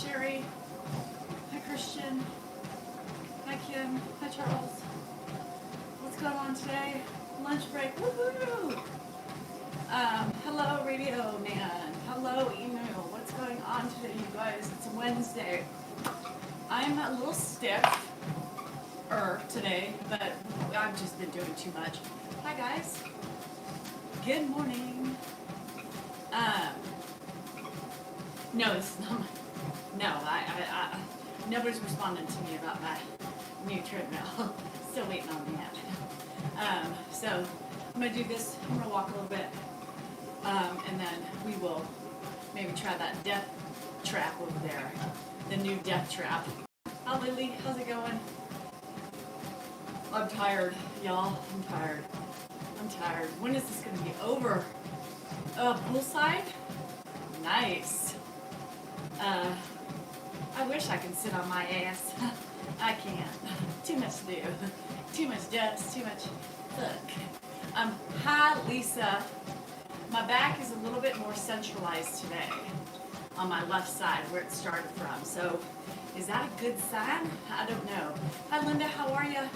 Sherry. Hi, Christian. Hi, Kim. Hi, Charles. What's going on today? Lunch break. Woohoo! Hello, Radio Man. Hello, Email. What's going on today, you guys? It's Wednesday. I'm a little stiff today, but I've just been doing too much. Hi, guys. Good morning. No, this is not my. No, I nobody's responding to me about my new treadmill. Still waiting on that. So I'm gonna do this. I'm gonna walk a little bit, and then we will maybe try that death trap over there, the new death trap. Hi, Lily. How's it going? I'm tired, y'all. I'm tired. When is this gonna be over? Poolside? Nice. I wish I could sit on my ass. I can't. Too much to do. Too much dust. Too much. Look. Hi, Lisa. My back is a little bit more centralized today on my left side where it started from. So, is that a good sign? I don't know. Hi, Linda. How are you?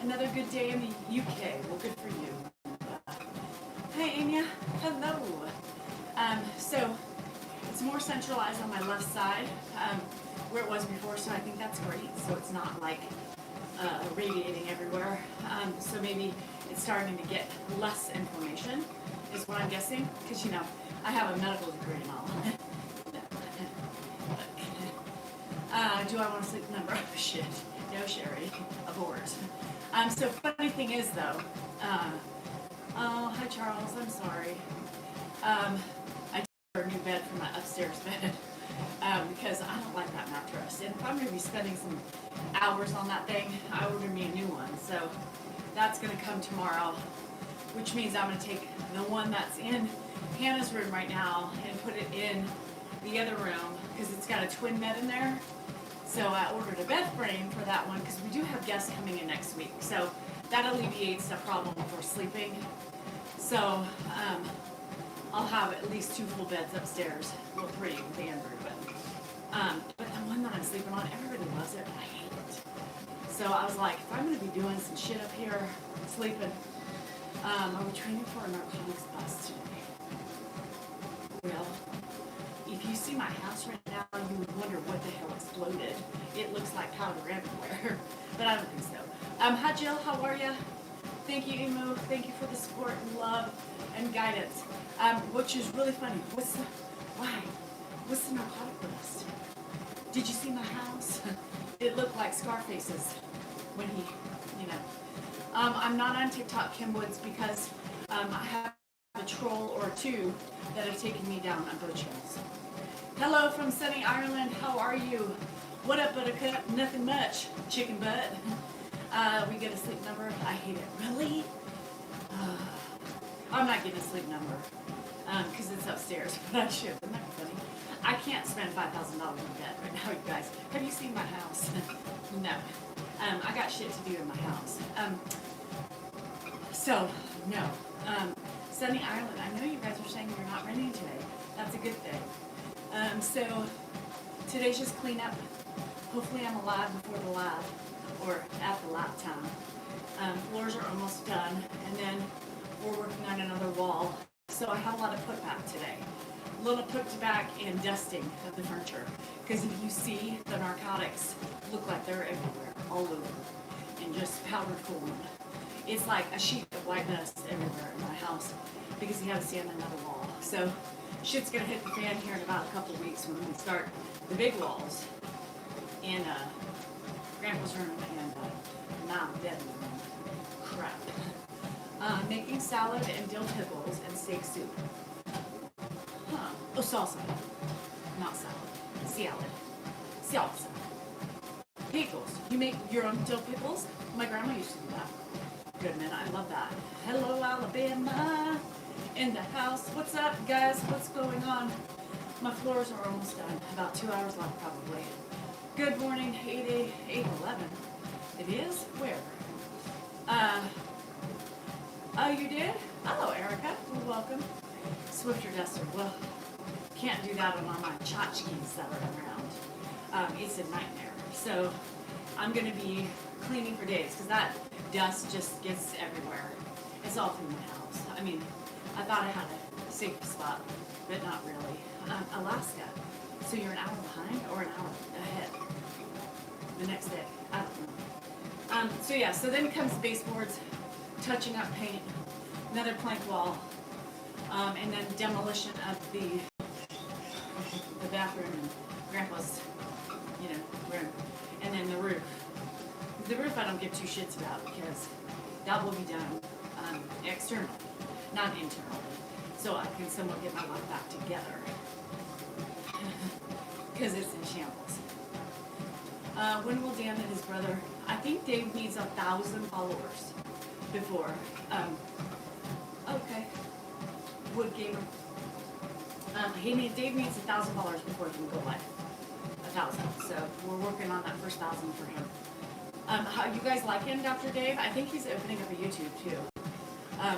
Another good day in the UK. Well, good for you. Hey, Anya. Hello. So, it's more centralized on my left side where it was before, so I think that's great. So it's not like radiating everywhere. So maybe it's starting to get less inflammation, is what I'm guessing. Because, you know, I have a medical degree and all. Do I want to sleep number? Oh, shit. No, Sherry. Abort. So funny thing is, though, oh, hi, Charles. I'm sorry. I a new bed for my upstairs bed because I don't like that mattress. And if I'm going to be spending some hours on that thing, I ordered me a new one. So that's going to come tomorrow, which means I'm going to take the one that's in Hannah's room right now and put it in the other room because it's got a twin bed in there. So I ordered a bed frame for that one because we do have guests coming in next week. So that alleviates the problem for sleeping. So I'll have at least 2 full beds upstairs. Well, 3 with Andrew, but the one that I'm sleeping on, everybody loves it, but I hate it. So I was like, if I'm going to be doing some shit up here, sleeping, are we training for a narcotics bust today? Well, if you see my house right now, you would wonder what the hell exploded. It looks like powder everywhere, but I don't think so. Hi, Jill. How are you? Thank you, Emu. Thank you for the support and love and guidance. Which is really funny. What's the narcotic bust? Did you see my house? It looked like Scarface's when he, you know. I'm not on TikTok, Kim Woods, because I have a troll or 2 that have taken me down on both channels. Hello from sunny Ireland. How are you? What up, Buttercup? Nothing much. Chicken butt. We get a sleep number. I hate it. Really? I'm not getting a sleep number because it's upstairs, but I should. Isn't that funny? I can't spend $5,000 on a bed right now, you guys. Have you seen my house? No. I got shit to do in my house. So, no. Sunny Island. I know you guys are saying you're not renting today. That's a good thing. So, today's just cleanup. Hopefully I'm alive before the lab, or at the lab time. Floors are almost done, and then we're working on another wall. So I have a lot of put back today. A little put back and dusting of the furniture. Because if you see, the narcotics look like they're everywhere, all over, and just powdered full. It's like a sheet of white dust everywhere in my house because you have to stand on another wall. So shit's gonna hit the fan here in about a couple of weeks when we start the big walls in Grandpa's room and Mom's bedroom. Crap. Making salad and dill pickles and steak soup. Huh. Oh, salsa. Not salad. Salsa. Pickles. You make your own dill pickles? My grandma used to do that. Good, man. I love that. Hello, Alabama. In the house. What's up, guys? What's going on? My floors are almost done. About 2 hours left, probably. Good morning. 8:11. It is? Where? Oh, you did? Oh, Erica. Well, welcome. Swifter Duster. Well, can't do that on all my tchotchkes that are around. It's a nightmare. So I'm gonna be cleaning for days because that dust just gets everywhere. It's all through my house. I mean, I thought I had a safe spot, but not really. Alaska. So you're an hour behind or an hour ahead? The next day. I don't know. So yeah, so then comes baseboards, touching up paint, another plank wall, and then demolition of the bathroom and Grandpa's, room, and then the roof. The roof I don't give two shits about because that will be done externally, not internally, so I can somewhat get my life back together because it's in shambles. When will Dan and his brother? I think Dave needs 1,000 followers before. Okay. Wood Gamer. Dave needs 1,000 followers before he can go live. 1,000. So we're working on that first 1,000 for him. How you guys liking Dr. Dave? I think he's opening up a YouTube too.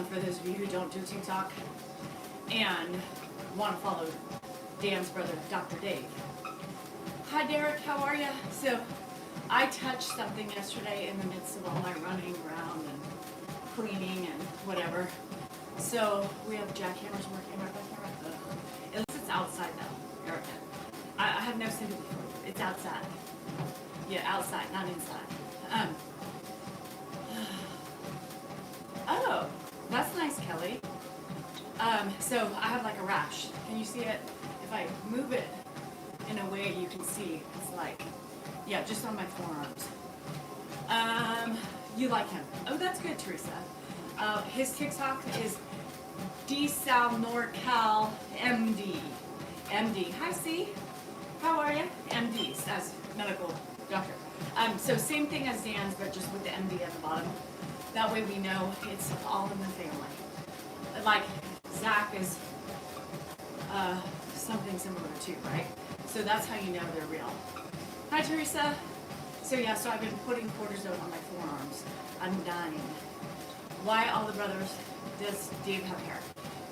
For those of you who don't do TikTok and want to follow Dan's brother, Dr. Dave. Hi Derek, how are you? So I touched something yesterday in the midst of all my running around and cleaning and whatever. So we have jackhammers working right back here. At least it's outside though, Erica. I have no sympathy for you. It's outside. Yeah, outside, not inside. Oh, that's nice, Kelly. So I have like a rash. Can you see it? If I move it in a way you can see, it's like, yeah, just on my forearms. You like him. Oh, that's good, Teresa. His TikTok is DSalNorCal MD. MD. Hi, C. How are you? MD, as medical doctor. So same thing as Dan's, but just with the MD at the bottom. That way we know it's all in the family. Like Zach is something similar too, right? So that's how you know they're real. Hi, Teresa. So yeah, so I've been putting cortisone on my forearms. I'm dying. Why all the brothers? Does Dave have hair?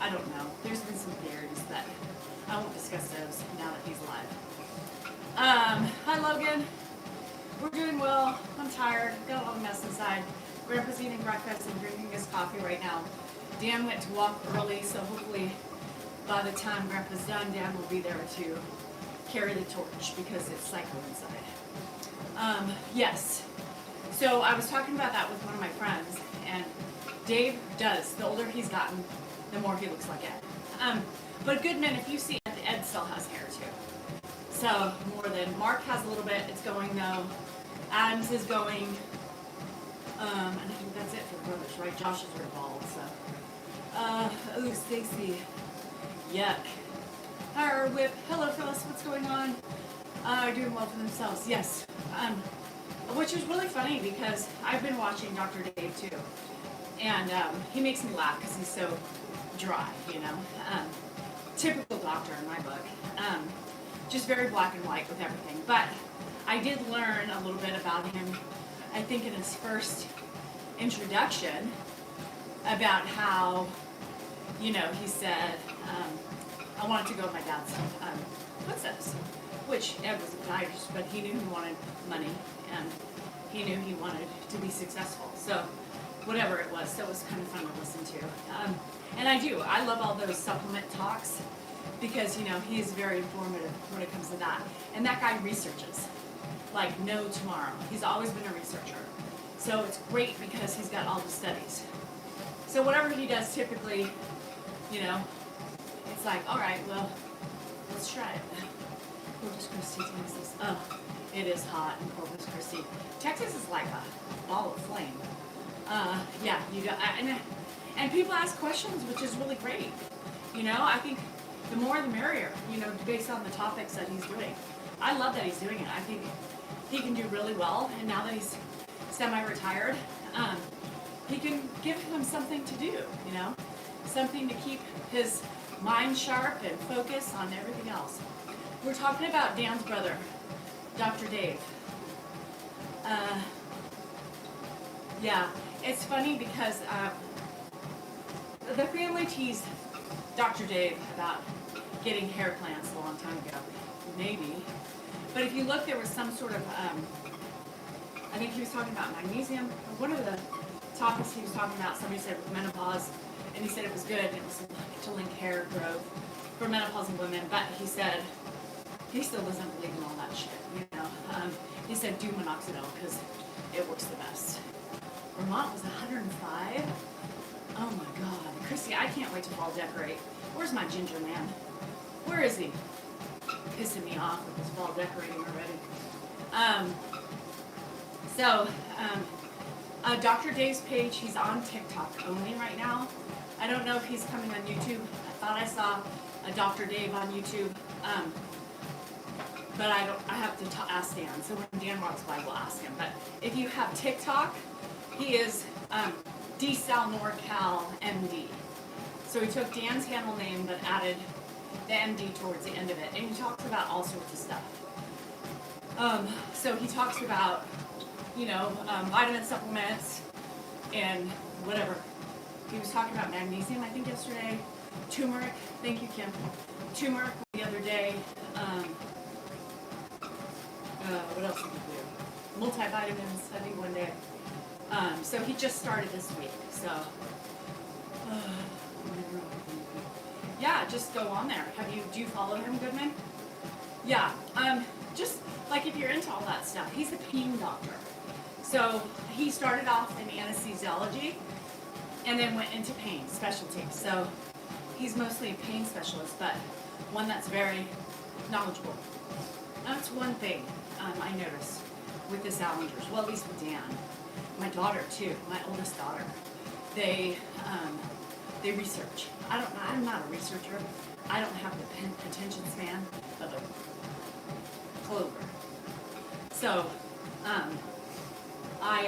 I don't know. There's been some theories, but I won't discuss those now that he's alive. Hi, Logan. We're doing well. I'm tired. Got a lot of mess inside. Grandpa's eating breakfast and drinking his coffee right now. Dan went to walk early, so hopefully by the time Grandpa's done, Dan will be there to carry the torch because it's psycho inside. Yes. So I was talking about that with one of my friends, and Dave does. The older he's gotten, the more he looks like Ed. But Goodman, if you see Ed still has hair too. So more than Mark has a little bit. It's going though. Adams is going. And I think that's it for the brothers, right? Josh is very bald, so. Oh, Stacy. Yuck. Hi, Whip. Hello, Phyllis. What's going on? Doing well for themselves. Yes. Which is really funny because I've been watching Dr. Dave too. And he makes me laugh because he's so dry, typical doctor in my book. Just very black and white with everything. But I did learn a little bit about him, I think in his first introduction, about how, he said, I wanted to go with my dad's footsteps, which Ed was a podiatrist, but he knew he wanted money, and he knew he wanted to be successful. So whatever it was, so it was kind of fun to listen to. And I love all those supplement talks because, he's very informative when it comes to that. And that guy researches, like no tomorrow. He's always been a researcher. So it's great because he's got all the studies. So whatever he does typically, it's like, all right, well, let's try it. Corpus Christi, Texas. Oh, it is hot in Corpus Christi. Texas is like a ball of flame. Yeah, you got, and people ask questions, which is really great. I think the more the merrier, based on the topics that he's doing. I love that he's doing it. I think he can do really well, and now that he's semi-retired, he can give him something to do, something to keep his mind sharp and focus on everything else. We're talking about Dan's brother, Dr. Dave. Yeah, it's funny because the family teased Dr. Dave about getting hair plants a long time ago. Maybe. But if you look, there was some sort of, I think he was talking about magnesium. One of the topics he was talking about, somebody said with menopause, and he said it was good, and it was to link hair growth for menopausal women, but he said he still doesn't believe in all that shit, you know. He said do minoxidil because it works the best. Vermont was 105. Oh my God. Chrissy, I can't wait to fall decorate. Where's my ginger man? Where is he? Pissing me off with his fall decorating already. Dr. Dave's page, he's on TikTok only right now. I don't know if he's coming on YouTube. I thought I saw a Dr. Dave on YouTube. But I have to ask Dan. So when Dan walks by, we'll ask him. But if you have TikTok, he is DSal NorCal MD. So he took Dan's handle name but added the MD towards the end of it. And he talks about all sorts of stuff. So he talks about, you know, vitamin supplements and whatever. He was talking about magnesium, I think, yesterday. Turmeric. Thank you, Kim. Turmeric the other day. What else did he do? Multivitamins, I think, one day. So he just started this week. So, yeah, just go on there. Do you follow him, Goodman? Yeah. Just like if you're into all that stuff, he's a pain doctor. So he started off in anesthesiology and then went into pain specialty. So he's mostly a pain specialist, but one that's very knowledgeable. That's one thing I noticed with the Salingers. Well, at least with Dan. My daughter too. My oldest daughter. They research. I'm not a researcher. I don't have the attention span of a clover. So, I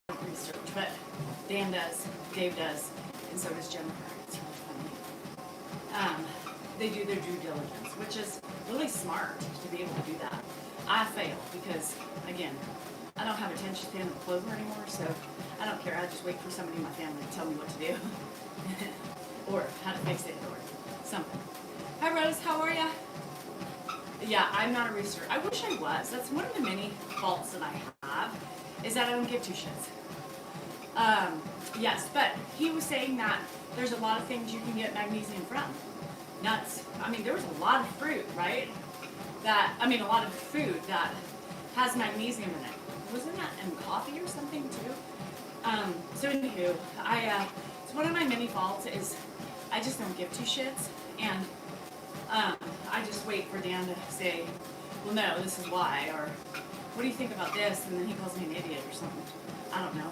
don't research, but Dan does, Dave does, and so does Jennifer. It's really funny. They do their due diligence, which is really smart to be able to do that. I fail because, again, I don't have attention span of a clover anymore, so I don't care. I just wait for somebody in my family to tell me what to do. Or how to fix it, or something. Hi, Rose. How are ya? Yeah, I'm not a researcher. I wish I was. That's one of the many faults that I have, is that I don't give two shits. Yes, but he was saying that there's a lot of things you can get magnesium from. Nuts. I mean, there was a lot of fruit, right? A lot of food that has magnesium in it. Wasn't that in coffee or something too? So anywho, it's one of my many faults is I just don't give two shits, and I just wait for Dan to say, well, no, this is why, or what do you think about this? And then he calls me an idiot or something. I don't know.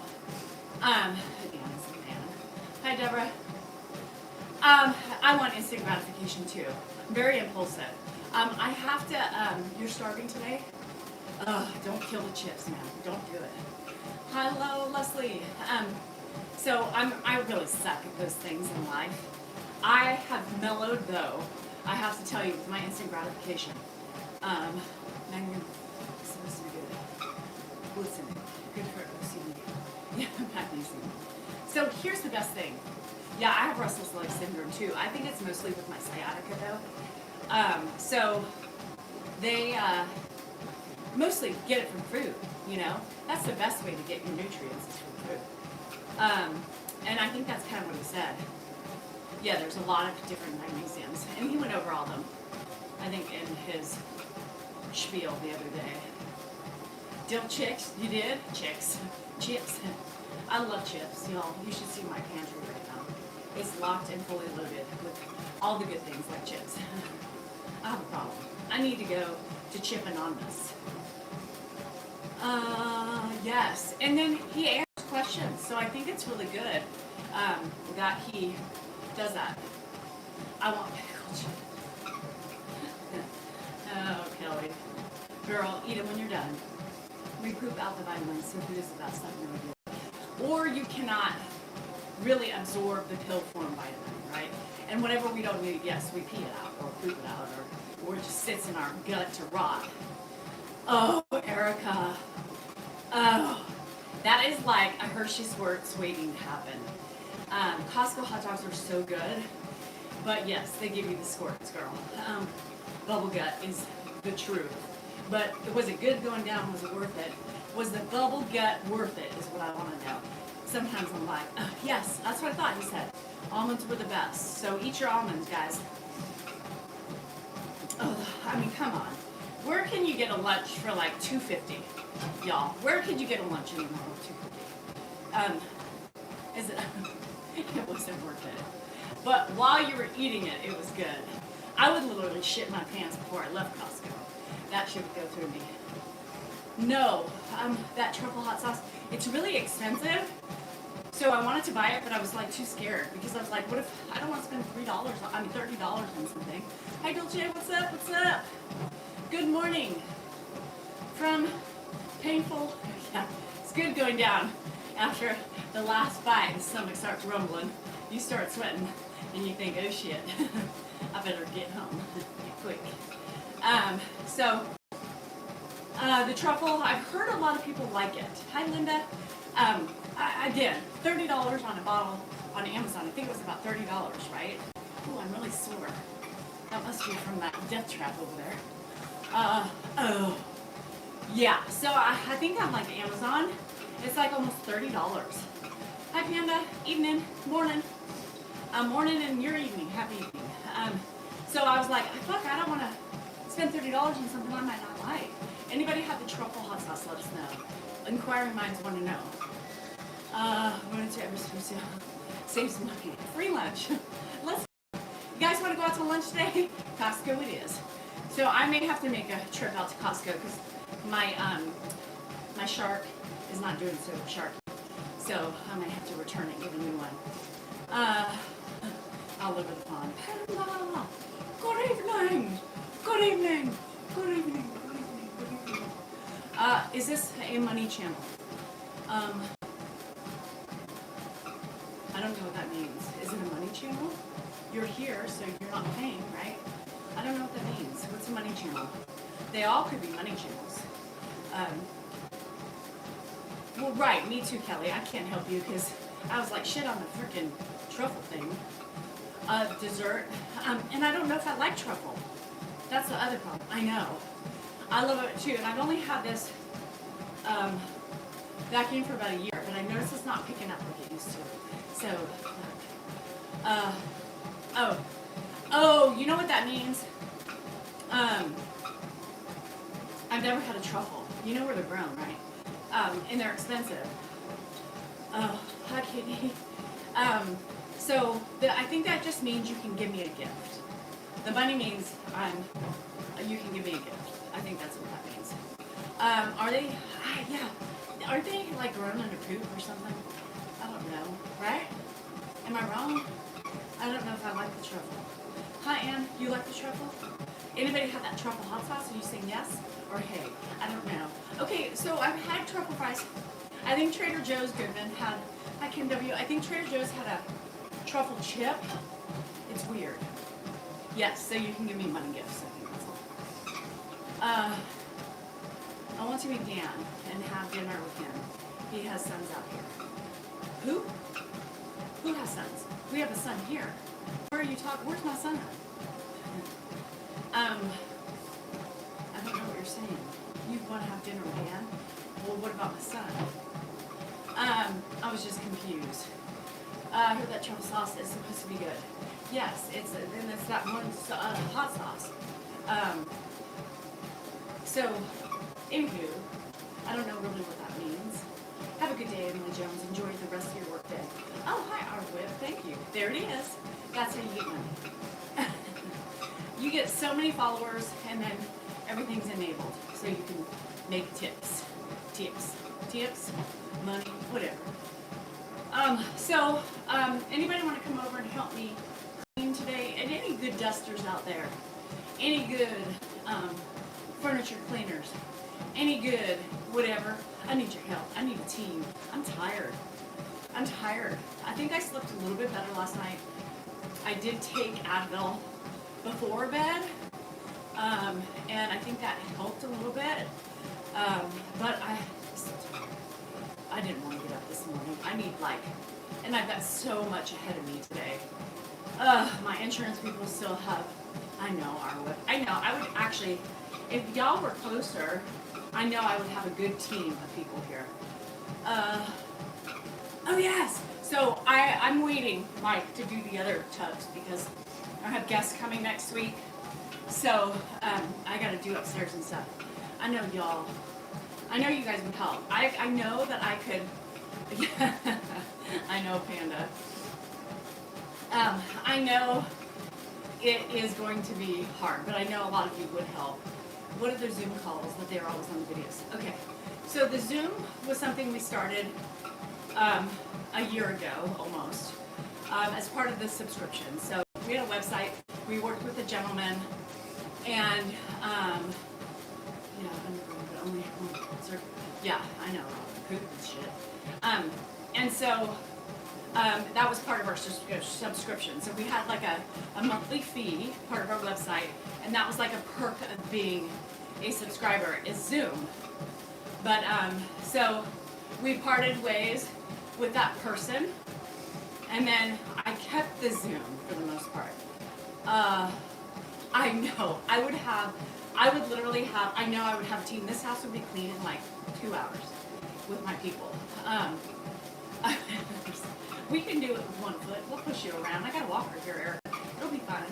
Dan is a man. Hi, Deborah. I want instant gratification too. I'm very impulsive. I have to, you're starving today? Don't kill the chips, man. Don't do it. Hello, Leslie. So I really suck at those things in life. I have mellowed, though, I have to tell you, with my instant gratification. Magnesium is supposed to be good. Listen, good for OCD. Yeah, magnesium. So here's the best thing. Yeah, I have restless leg syndrome too. I think it's mostly with my sciatica though. So they mostly get it from food, you know? That's the best way to get your nutrients is from food. And I think that's kind of what he said. Yeah, there's a lot of different magnesiums. And he went over all of them, I think, in his spiel the other day. Dill chicks, you did? Chicks. Chips. I love chips, y'all. You should see my pantry right now. It's locked and fully loaded with all the good things like chips. I have a problem. I need to go to Chip Anonymous. Yes. And then he answers questions, so I think it's really good that he does that. I want pickled chips. Oh, Kelly. Girl, eat them when you're done. We poop out the vitamins, so food is the best stuff in the world. Or you cannot really absorb the pill form vitamin, right? And whatever we don't need, yes, we pee it out or poop it out or it just sits in our gut to rot. Oh, Erica. Oh, that is like a Hershey squirt's waiting to happen. Costco hot dogs are so good. But yes, they give you the squirts, girl. Bubble gut is the truth. But was it good going down? Was it worth it? Was the bubble gut worth it is what I want to know. Sometimes I'm like, oh, yes, that's what I thought he said. Almonds were the best. So eat your almonds, guys. Oh, I mean, come on. Where can you get a lunch for like $2.50, y'all? Where could you get a lunch anymore for $2.50? Is it? It wasn't worth it. But while you were eating it, it was good. I would literally shit my pants before I left Costco. That shit would go through me. No, that truffle hot sauce, it's really expensive. So I wanted to buy it, but I was like too scared because I was like, what if I don't want to spend $30 on something. Hi Dolce, what's up? What's up? Good morning. From painful, yeah, it's good going down. After the last bite, the stomach starts rumbling. You start sweating and you think, oh shit, I better get home quick. The truffle, I've heard a lot of people like it. Hi Linda. I did. $30 on a bottle on Amazon. I think it was about $30, right? Oh, I'm really sore. That must be from that death trap over there. Oh. Yeah, so I think on like Amazon, it's like almost $30. Hi Panda, evening, morning. Morning and your evening, happy evening. So I was like, fuck, I don't want to spend $30 on something I might not like. Anybody have the truffle hot sauce, let us know. Inquiring minds want to know. Wanted to ever save some money. Free lunch. You guys want to go out to lunch today? Costco it is. So I may have to make a trip out to Costco because my shark is not doing so sharky. So I might have to return it and get a new one. I'll live with the pond. Hello. Good evening. Good evening. Good evening. Good evening. Good evening. Is this a money channel? I don't know what that means. Is it a money channel? You're here, so you're not paying, right? I don't know what that means. What's a money channel? They all could be money channels. Well, right, me too, Kelly. I can't help you because I was like shit on the freaking truffle thing. Dessert. And I don't know if I like truffle. That's the other problem. I know. I love it too, and I've only had this vacuum for about a year, but I noticed it's not picking up like it used to. So, oh, you know what that means? I've never had a truffle. You know where they're grown, right? And they're expensive. Oh, hi, Katie. I think that just means you can give me a gift. The money means you can give me a gift. I think that's what that means. Are they? Yeah. Aren't they like grown under poop or something? I don't know. Right? Am I wrong? I don't know if I like the truffle. Hi, Ann. You like the truffle? Anybody have that truffle hot sauce? Are you saying yes or hey? I don't know. Okay, so I've had truffle fries. I think Trader Joe's Goodman had. Hi, Kim W. I think Trader Joe's had a truffle chip. It's weird. Yes, so you can give me money gifts. I think that's all. I want to meet Dan and have dinner with him. He has sons out here. Who? Who has sons? We have a son here. Where are you talking? Where's my son at? I don't know what you're saying. You want to have dinner with Dan? Well, what about my son? I was just confused. I heard that truffle sauce is supposed to be good. Yes, it's that one hot sauce. Anywho, I don't know really what that means. Have a good day, Emily Jones. Enjoy the rest of your work day. Oh, hi, Artwhip. Thank you. There it is. That's how you get money. You get so many followers, and then everything's enabled, so you can make tips, money, whatever. Anybody want to come over and help me clean today? And any good dusters out there? Any good furniture cleaners? Any good whatever? I need your help. I need a team. I'm tired. I think I slept a little bit better last night. I did take Advil before bed, and I think that helped a little bit. But I didn't want to get up this morning. I need and I've got so much ahead of me today. My insurance people still have, I know, I would actually, if y'all were closer, I know I would have a good team of people here. Uh, oh yes, so I'm waiting, Mike, to do the other tubs because I have guests coming next week. So, I gotta do upstairs and stuff. I know y'all, I know you guys would help. I know that I could, I know, Panda. I know it is going to be hard, but I know a lot of you would help. What are the Zoom calls that they're always on the videos? Okay, so the Zoom was something we started a year ago almost as part of the subscription. So we had a website. We worked with a gentleman, and but only yeah, I know, poop and shit. And so that was part of our subscription. So we had like a monthly fee, part of our website, and that was like a perk of being a subscriber is Zoom. But so we parted ways with that person, and then I kept the Zoom for the most part. I know I would literally have, I know I would have a team. This house would be clean in like 2 hours with my people. We can do it with 1 foot. We'll push you around. I got a walker here, Eric. It'll be fine.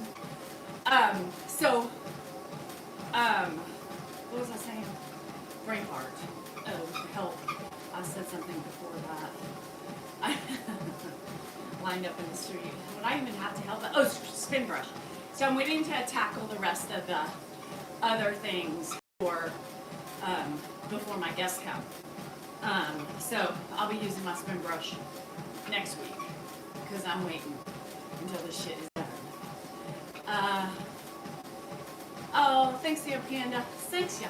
What was I saying? Brain fart. Oh, help. I said something before that. I lined up in the street. Would I even have to help? Oh, spin brush. So I'm waiting to tackle the rest of the other things for before my guests come. So I'll be using my spin brush next week because I'm waiting until this shit is done. Oh, thanks to you, Panda. Thanks ya.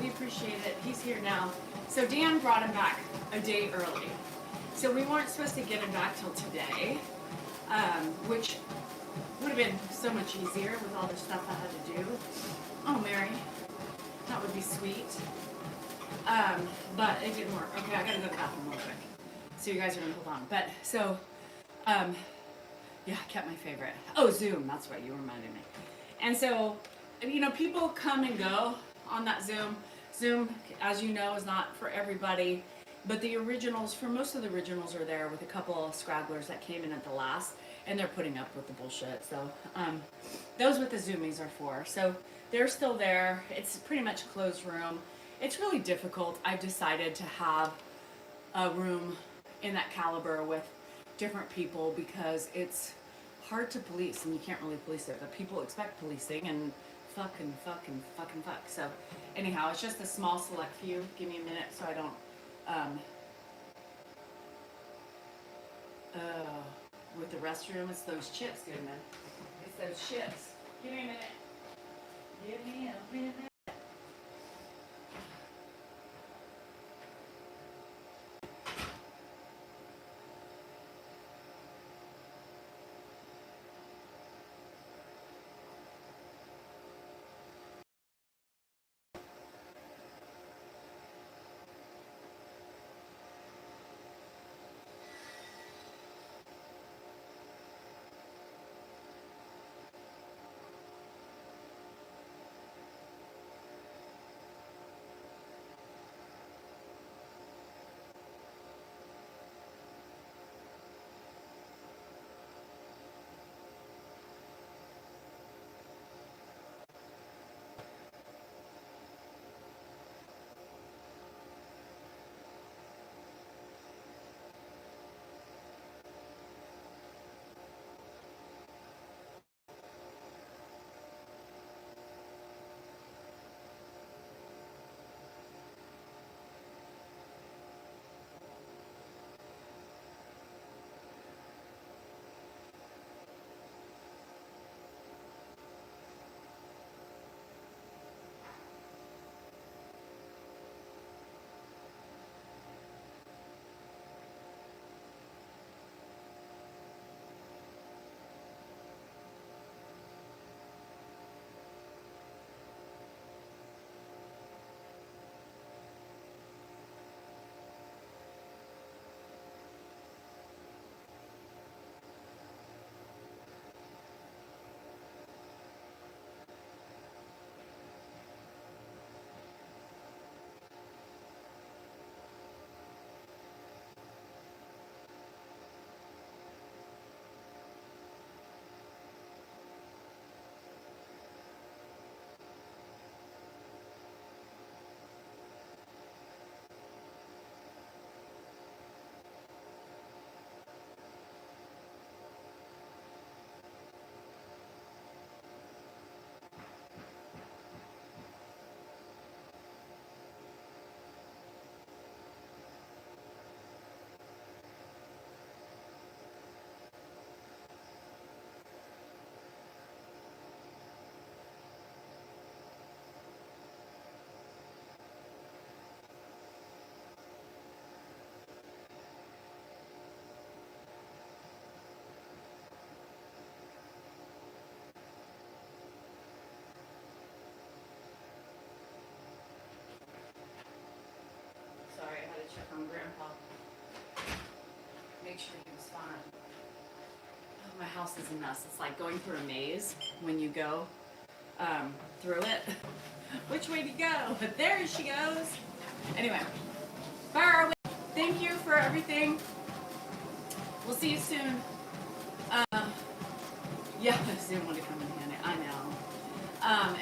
We appreciate it. He's here now. So Dan brought him back a day early. So we weren't supposed to get him back till today, which would have been so much easier with all the stuff I had to do. Oh, Mary, that would be sweet. But it didn't work. Okay, I gotta go to the bathroom real quick. So you guys are gonna hold on. But so, yeah, I kept my favorite. Oh, Zoom, that's right, you reminded me. And so, people come and go on that Zoom. Zoom, as you know, is not for everybody. But the originals, for most of the originals are there with a couple of scragglers that came in at the last, and they're putting up with the bullshit. So, those what the Zoomies are for. So they're still there. It's pretty much a closed room. It's really difficult. I've decided to have a room in that caliber with different people because it's hard to police and you can't really police it. But people expect policing and fuck. So anyhow, it's just a small select few. Give me a minute so I don't with the restroom, it's those chips, Goodman. It's those chips. Give me a minute. Give me a minute. check on Grandpa. Make sure he was fine. Oh, my house is a mess. It's like going through a maze when you go through it. Which way to go? But there she goes. Anyway, bye. Thank you for everything. We'll see you soon. Yeah, Zoom want to come in handy. I know.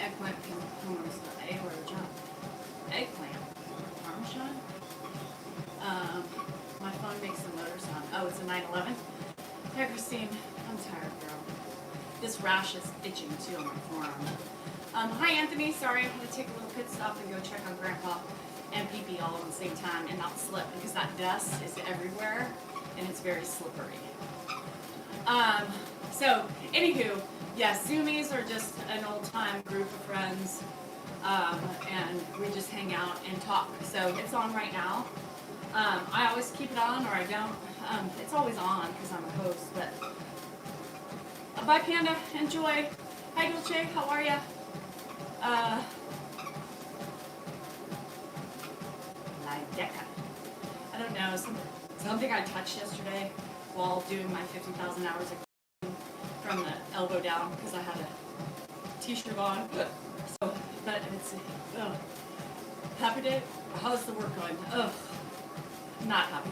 Eggplant can or a jump. Eggplant. Parmesan. My phone makes a motor sound. Oh, it's a 911. Hey, Christine. I'm tired, girl. This rash is itching too on my forearm. Hi, Anthony. Sorry, I'm gonna take a little pit stop and go check on Grandpa and Pee-Pee all at the same time and not slip because that dust is everywhere and it's very slippery. So, anywho, yes, Zoomies are just an old-time group of friends, and we just hang out and talk. So it's on right now. I always keep it on, or I don't. It's always on because I'm a host. But bye, Panda. Enjoy. Hi, Dulce. How are ya? I don't know. Something I touched yesterday while doing my 50,000 hours of from the elbow down because I had a t-shirt on. So, but it's happy day. How's the work going? Ugh, not happy.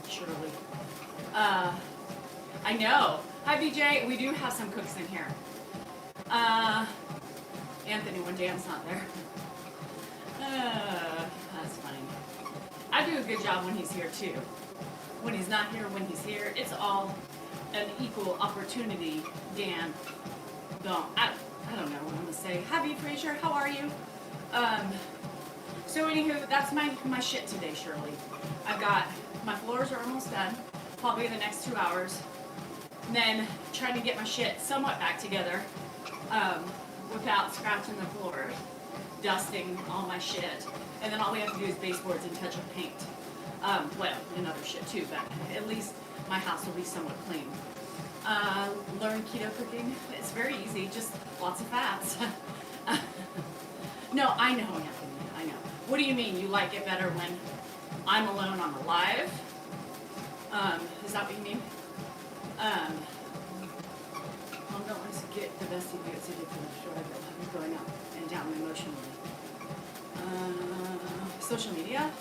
Surely. I know. Hi, BJ. We do have some cooks in here. Anthony, when Dan's not there. That's funny. I do a good job when he's here too. When he's not here, when he's here, it's all an equal opportunity. Dan, I don't know what I'm gonna say. Happy Fraser, how are you? So anywho, that's my shit today, Shirley. I've got my floors are almost done, probably in the next 2 hours. And then trying to get my shit somewhat back together, without scratching the floor, dusting all my shit, and then all we have to do is baseboards and touch up paint. Well, and other shit too, but at least my house will be somewhat clean. Learn keto cooking. It's very easy, just lots of fats. No, I know, Anthony, I know. What do you mean? You like it better when I'm alone, I'm alive? Is that what you mean? Mom don't want to get the best he gets to do for the show. I'm going up and down emotionally. Social media?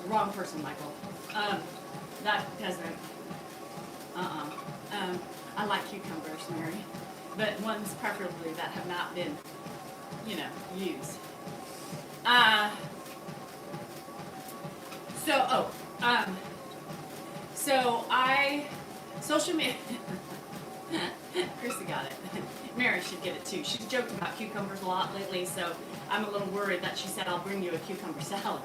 Wrong person, Michael. That doesn't. I like cucumbers, Mary, but ones preferably that have not been, used. Social media. Chrissy got it. Mary should get it too. She's joked about cucumbers a lot lately, so I'm a little worried that she said, I'll bring you a cucumber salad.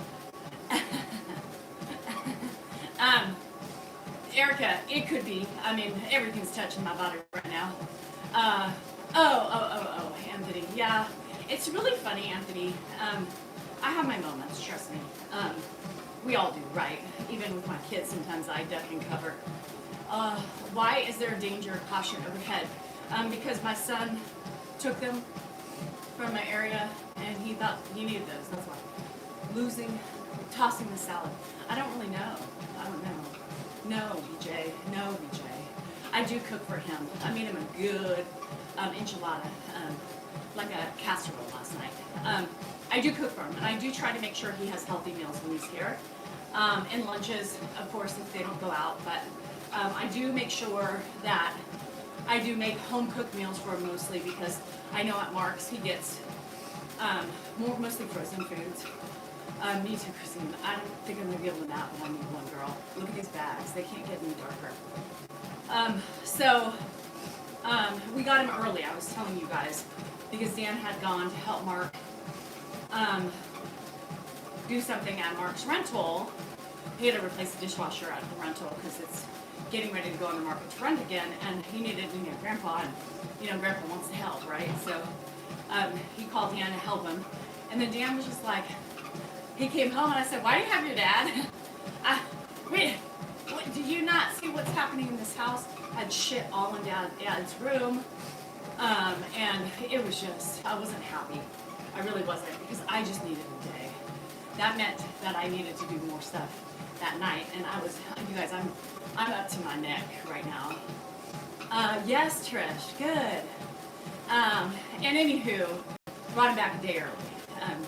Erica, it could be. I mean, everything's touching my body right now. Anthony. Yeah, it's really funny, Anthony. I have my moments, trust me. We all do, right? Even with my kids, sometimes I duck and cover. Why is there danger, caution overhead? Because my son took them from my area and he thought he needed those, that's why. Tossing the salad. I don't really know. I don't know. No, BJ. No, BJ. I do cook for him. I made him a good enchilada, like a casserole last night. I do cook for him, and I do try to make sure he has healthy meals when he's here. And lunches, of course, if they don't go out. But I do make sure that I do make home-cooked meals for him mostly because I know at Mark's he gets mostly frozen foods. Me too, Christine. I don't think I'm going to be able to nap when I need one girl. Look at these bags. They can't get any darker. We got him early, I was telling you guys, because Dan had gone to help Mark do something at Mark's rental. He had to replace the dishwasher at the rental because it's getting ready to go on the market to rent again, and he needed Grandpa, and Grandpa wants to help, right? So he called Dan to help him, and then Dan was just like, he came home and I said, why do you have your dad? Do you not see what's happening in this house? I had shit all in Dad's room. And it was just, I wasn't happy. I really wasn't, because I just needed a day. that meant that I needed to do more stuff that night, and you guys, I'm up to my neck right now. Yes, Trish, good. And anywho, brought him back a day early.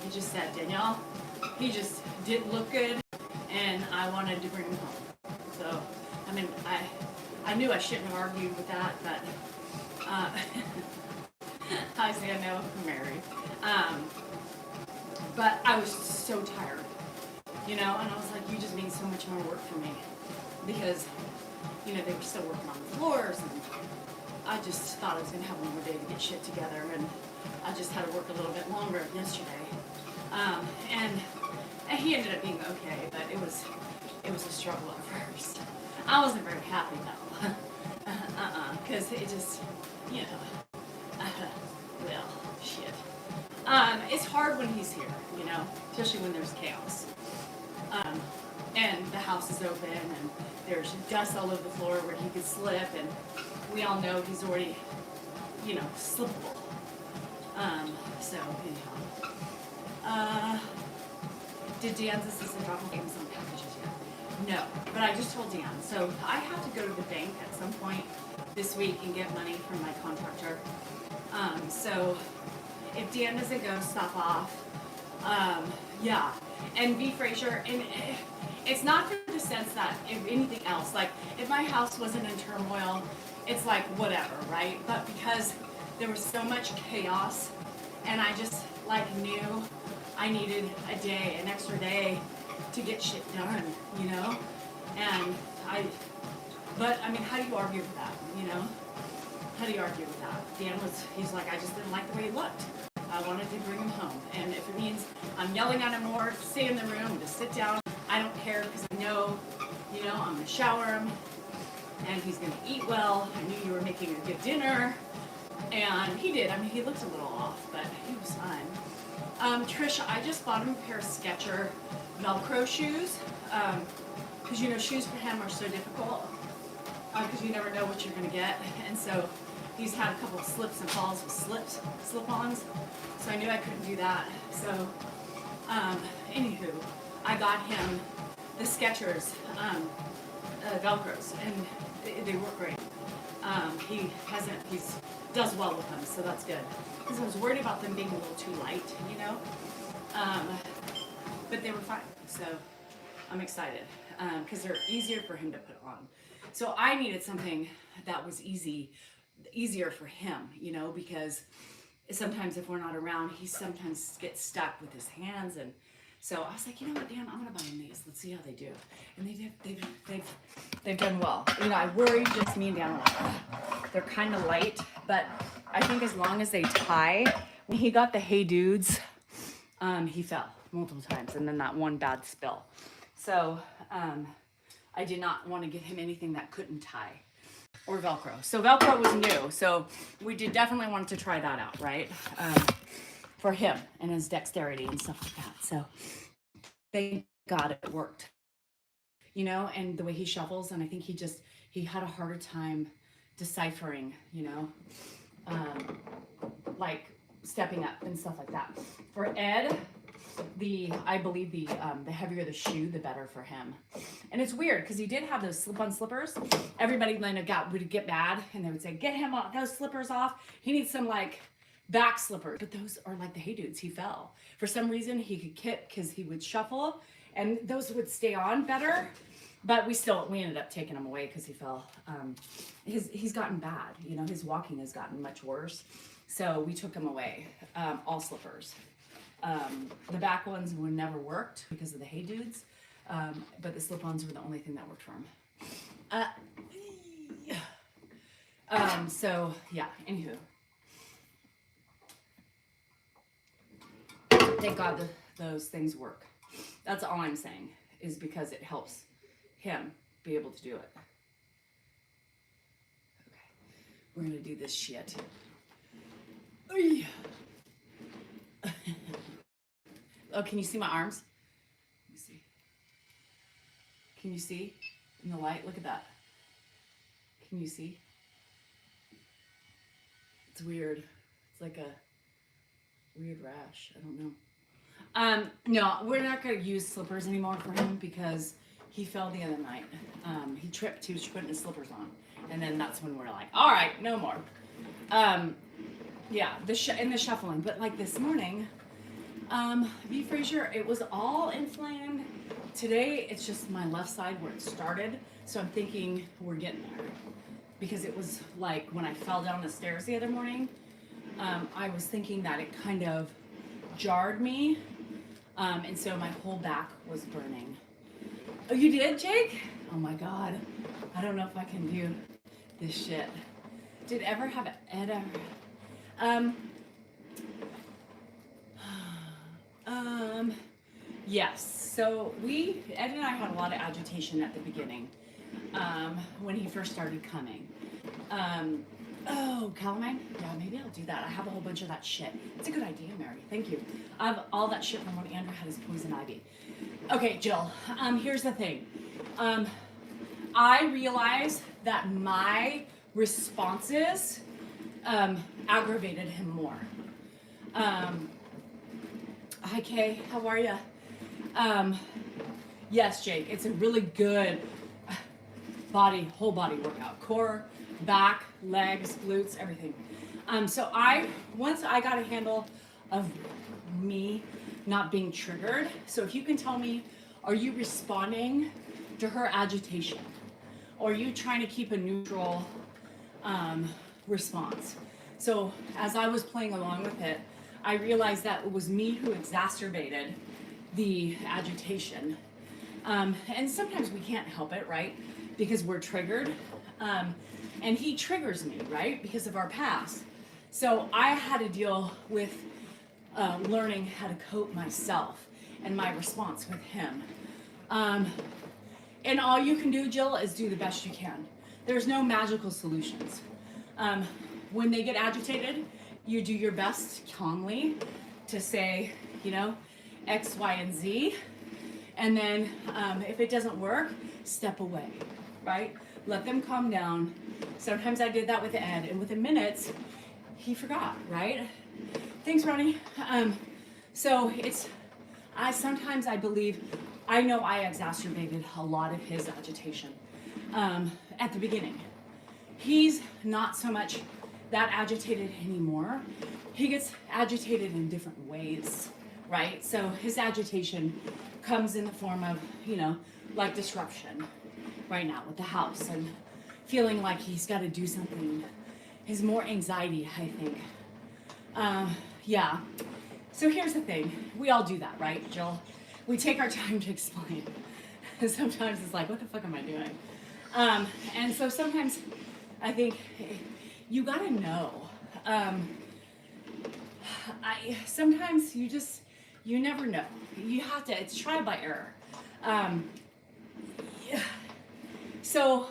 He just said, Danielle, he just didn't look good, and I wanted to bring him home. So, I mean, I knew I shouldn't have argued with that, but I say I know I'm married. But I was so tired, you know, and I was like, you just made so much more work for me, because, you know, they were still working on the floors, and I just thought I was going to have one more day to get shit together, and I just had to work a little bit longer yesterday. And he ended up being okay, but it was a struggle at first. I wasn't very happy though, because it just, you know, well, shit. It's hard when he's here, you know, especially when there's chaos. And the house is open, and there's dust all over the floor where he could slip, and we all know he's already, you know, slippable. So anyhow. Did Dan's assistant drop off Amazon packages yet? No, but I just told Dan. So I have to go to the bank at some point this week and get money from my contractor. So if Dan doesn't go, stop off. Yeah, and B. Frazier, and it's not for the sense that if anything else, like if my house wasn't in turmoil, it's like whatever, right? But because there was so much chaos, and I just like knew I needed an extra day to get shit done, you know? And but I mean, how do you argue with that, you know? How do you argue with that? He's like, I just didn't like the way he looked. I wanted to bring him home. And if it means I'm yelling at him more, stay in the room, just sit down, I don't care, because I know, you know, I'm gonna shower him, and he's gonna eat well. I knew you were making a good dinner. And he did. I mean, he looked a little off, but he was fine. Trish, I just bought him a pair of Skechers Velcro shoes, because you know, shoes for him are so difficult, because you never know what you're going to get. And so he's had a couple of slips and falls with slip-ons, so I knew I couldn't do that. So, anywho, I got him the Skechers Velcros, and they work great. He does well with them, so that's good. Because I was worried about them being a little too light, you know? But they were fine, so I'm excited, because they're easier for him to put on. So I needed something that was easier for him, you know, because sometimes if we're not around, he sometimes gets stuck with his hands, and so I was like, you know what, Dan, I'm gonna buy him these. Let's see how they do. And they've done well. You know, I worry just me and Dan, they're kind of light, but I think as long as they tie. When he got the Hey Dudes, he fell multiple times, and then that one bad spill. So I did not want to get him anything that couldn't tie or Velcro. So Velcro was new, so we did definitely want to try that out, right? For him and his dexterity and stuff like that. So thank God it worked, you know, and the way he shuffles, and I think he had a harder time deciphering, you know, like stepping up and stuff like that. For Ed, I believe the heavier the shoe, the better for him. And it's weird because he did have those slip-on slippers. Everybody would get mad, and they would say, "Get him those slippers off. He needs some like back slippers." But those are like the Hey Dudes. He fell for some reason. He could kick because he would shuffle, and those would stay on better. But we ended up taking him away because he fell. He's gotten bad. You know, his walking has gotten much worse. So we took him away, all slippers. The back ones would never worked because of the Hey Dudes, but the slip-ons were the only thing that worked for him. So yeah, anywho. Thank God those things work. That's all I'm saying, is because it helps him be able to do it. Okay, we're gonna do this shit. Oh, can you see my arms? Let me see. Can you see in the light? Look at that. Can you see? It's weird. It's like a weird rash. I don't know. No, we're not going to use slippers anymore for him because he fell the other night. He tripped. He was putting his slippers on, and then that's when we're like, all right, no more. Yeah, in the shuffling. But like this morning, V. Frazier, it was all inflamed. Today, it's just my left side where it started. So I'm thinking we're getting there. Because it was like when I fell down the stairs the other morning, I was thinking that it kind of jarred me. And so my whole back was burning. Oh, you did, Jake? Oh my God. I don't know if I can do this shit. Did ever have Ed ever? Yes. So Ed and I had a lot of agitation at the beginning when he first started coming. Oh, calamine? Yeah, maybe I'll do that. I have a whole bunch of that shit. It's a good idea, Mary. Thank you. I have all that shit from when Andrew had his poison ivy. Okay, Jill, here's the thing. I realized that my responses aggravated him more. Hi, Kay. How are you? Yes, Jake. It's a really good whole body workout. Core, back, legs, glutes, everything. So once I got a handle of me not being triggered, so if you can tell me, are you responding to her agitation? Or are you trying to keep a neutral response? So as I was playing along with it, I realized that it was me who exacerbated the agitation. And sometimes we can't help it, right? Because we're triggered. And he triggers me, right? Because of our past. So I had to deal with learning how to cope myself and my response with him. And all you can do, Jill, is do the best you can. There's no magical solutions. When they get agitated, you do your best calmly to say, X, Y, and Z. And then if it doesn't work, step away, right? Let them calm down. Sometimes I did that with Ed, and within minutes, he forgot, right? Thanks, Ronnie. So sometimes I believe, I know I exacerbated a lot of his agitation at the beginning. He's not so much that agitated anymore. He gets agitated in different ways, right? So his agitation comes in the form of, like disruption right now with the house and feeling like he's got to do something. His more anxiety, I think. Yeah. So here's the thing. We all do that, right, Jill? We take our time to explain. And sometimes it's like, what the fuck am I doing? And so sometimes I think you gotta know. Sometimes you never know. You have to, it's trial by error. So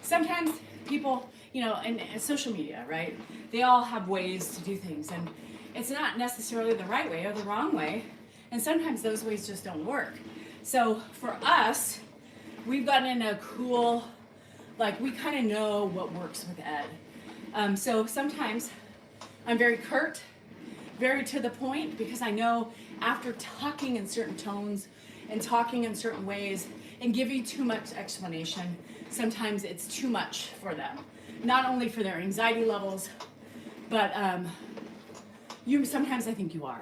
sometimes people, and social media, right? They all have ways to do things, and it's not necessarily the right way or the wrong way. And sometimes those ways just don't work. So for us, we've gotten in a cool, we kind of know what works with Ed. So sometimes I'm very curt, very to the point, because I know after talking in certain tones and talking in certain ways and giving too much explanation, sometimes it's too much for them. Not only for their anxiety levels, but sometimes I think you are.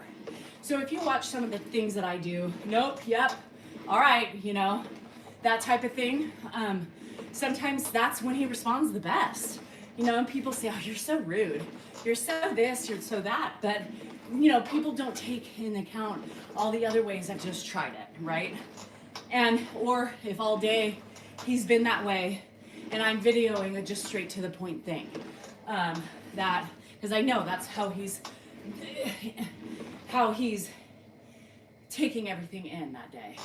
So if you watch some of the things that I do, nope, yep, all right, that type of thing, sometimes that's when he responds the best. And people say, oh, you're so rude. You're so this, you're so that. But, people don't take into account all the other ways I've just tried it, right? Or if all day he's been that way and I'm videoing a just straight to the point thing, because I know that's how he's taking everything in that day.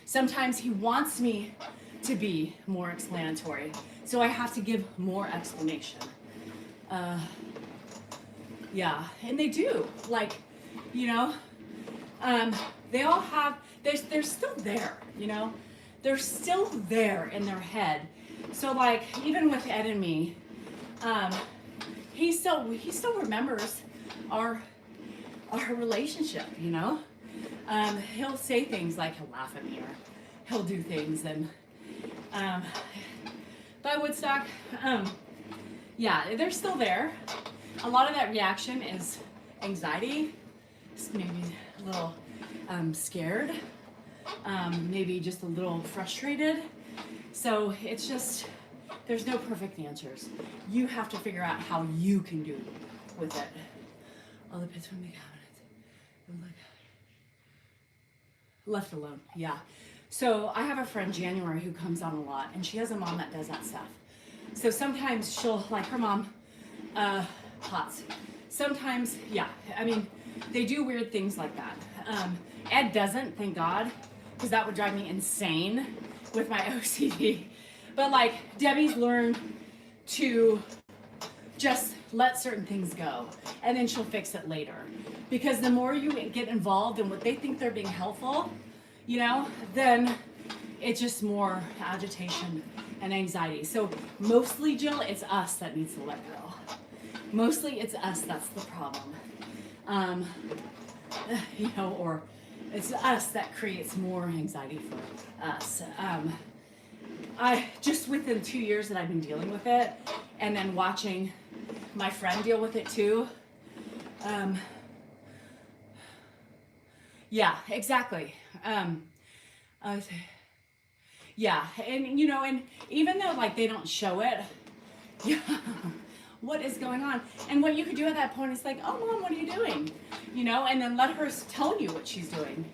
Sometimes he wants me to be more explanatory, so I have to give more explanation. Yeah, and they do, they all have, they're still there, they're still there in their head. So even with Ed and me, he still remembers our relationship, He'll say things like he'll laugh at me or he'll do things. And by Woodstock, yeah, they're still there. A lot of that reaction is anxiety, maybe a little scared, maybe just a little frustrated. So it's just, there's no perfect answers. You have to figure out how you can do with it. All the pits from the cabinet. I'm like, left alone, yeah. So I have a friend, January, who comes on a lot, and she has a mom that does that stuff. So sometimes she'll, like her mom, pots. Sometimes, yeah, I mean, they do weird things like that. Ed doesn't, thank God, because that would drive me insane with my OCD. But like, Debbie's learned to just let certain things go, and then she'll fix it later. Because the more you get involved in what they think they're being helpful, you know, then it's just more agitation and anxiety. So mostly, Jill, it's us that needs to let go. Mostly it's us that's the problem. You know, or it's us that creates more anxiety for us. I just within 2 years that I've been dealing with it, and then watching my friend deal with it too. Yeah, exactly. Yeah, and you know, and even though like they don't show it, yeah, what is going on? And what you could do at that point is like, oh mom, what are you doing? You know, and then let her tell you what she's doing.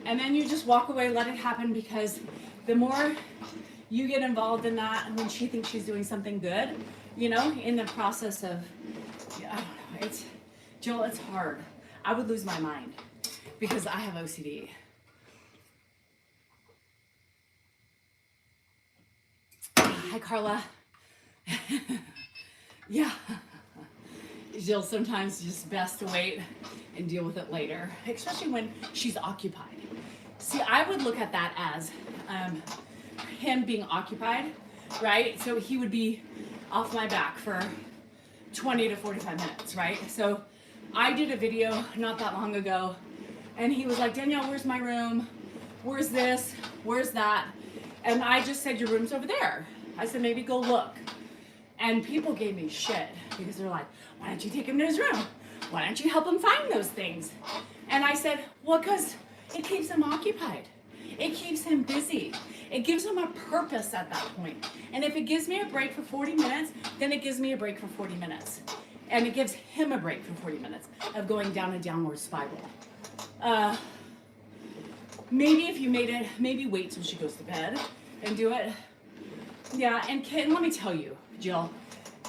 And then you just walk away, let it happen, because the more you get involved in that when she thinks she's doing something good, you know, in the process of, I don't know, it's, Jill, it's hard. I would lose my mind because I have OCD. Hi, Carla. Yeah. Jill, sometimes it's just best to wait and deal with it later, especially when she's occupied. See, I would look at that as him being occupied, right? So he would be off my back for 20 to 45 minutes, right? So I did a video not that long ago, and he was like, Danielle, where's my room? Where's this? Where's that? And I just said, your room's over there. I said, maybe go look. And people gave me shit because they're like, why don't you take him to his room? Why don't you help him find those things? And I said, well, because it keeps him occupied. It keeps him busy. It gives him a purpose at that point. And if it gives me a break for 40 minutes, then it gives me a break for 40 minutes. And it gives him a break for 40 minutes of going down a downward spiral. Maybe if you made it, maybe wait till she goes to bed and do it. Yeah, and let me tell you, Jill,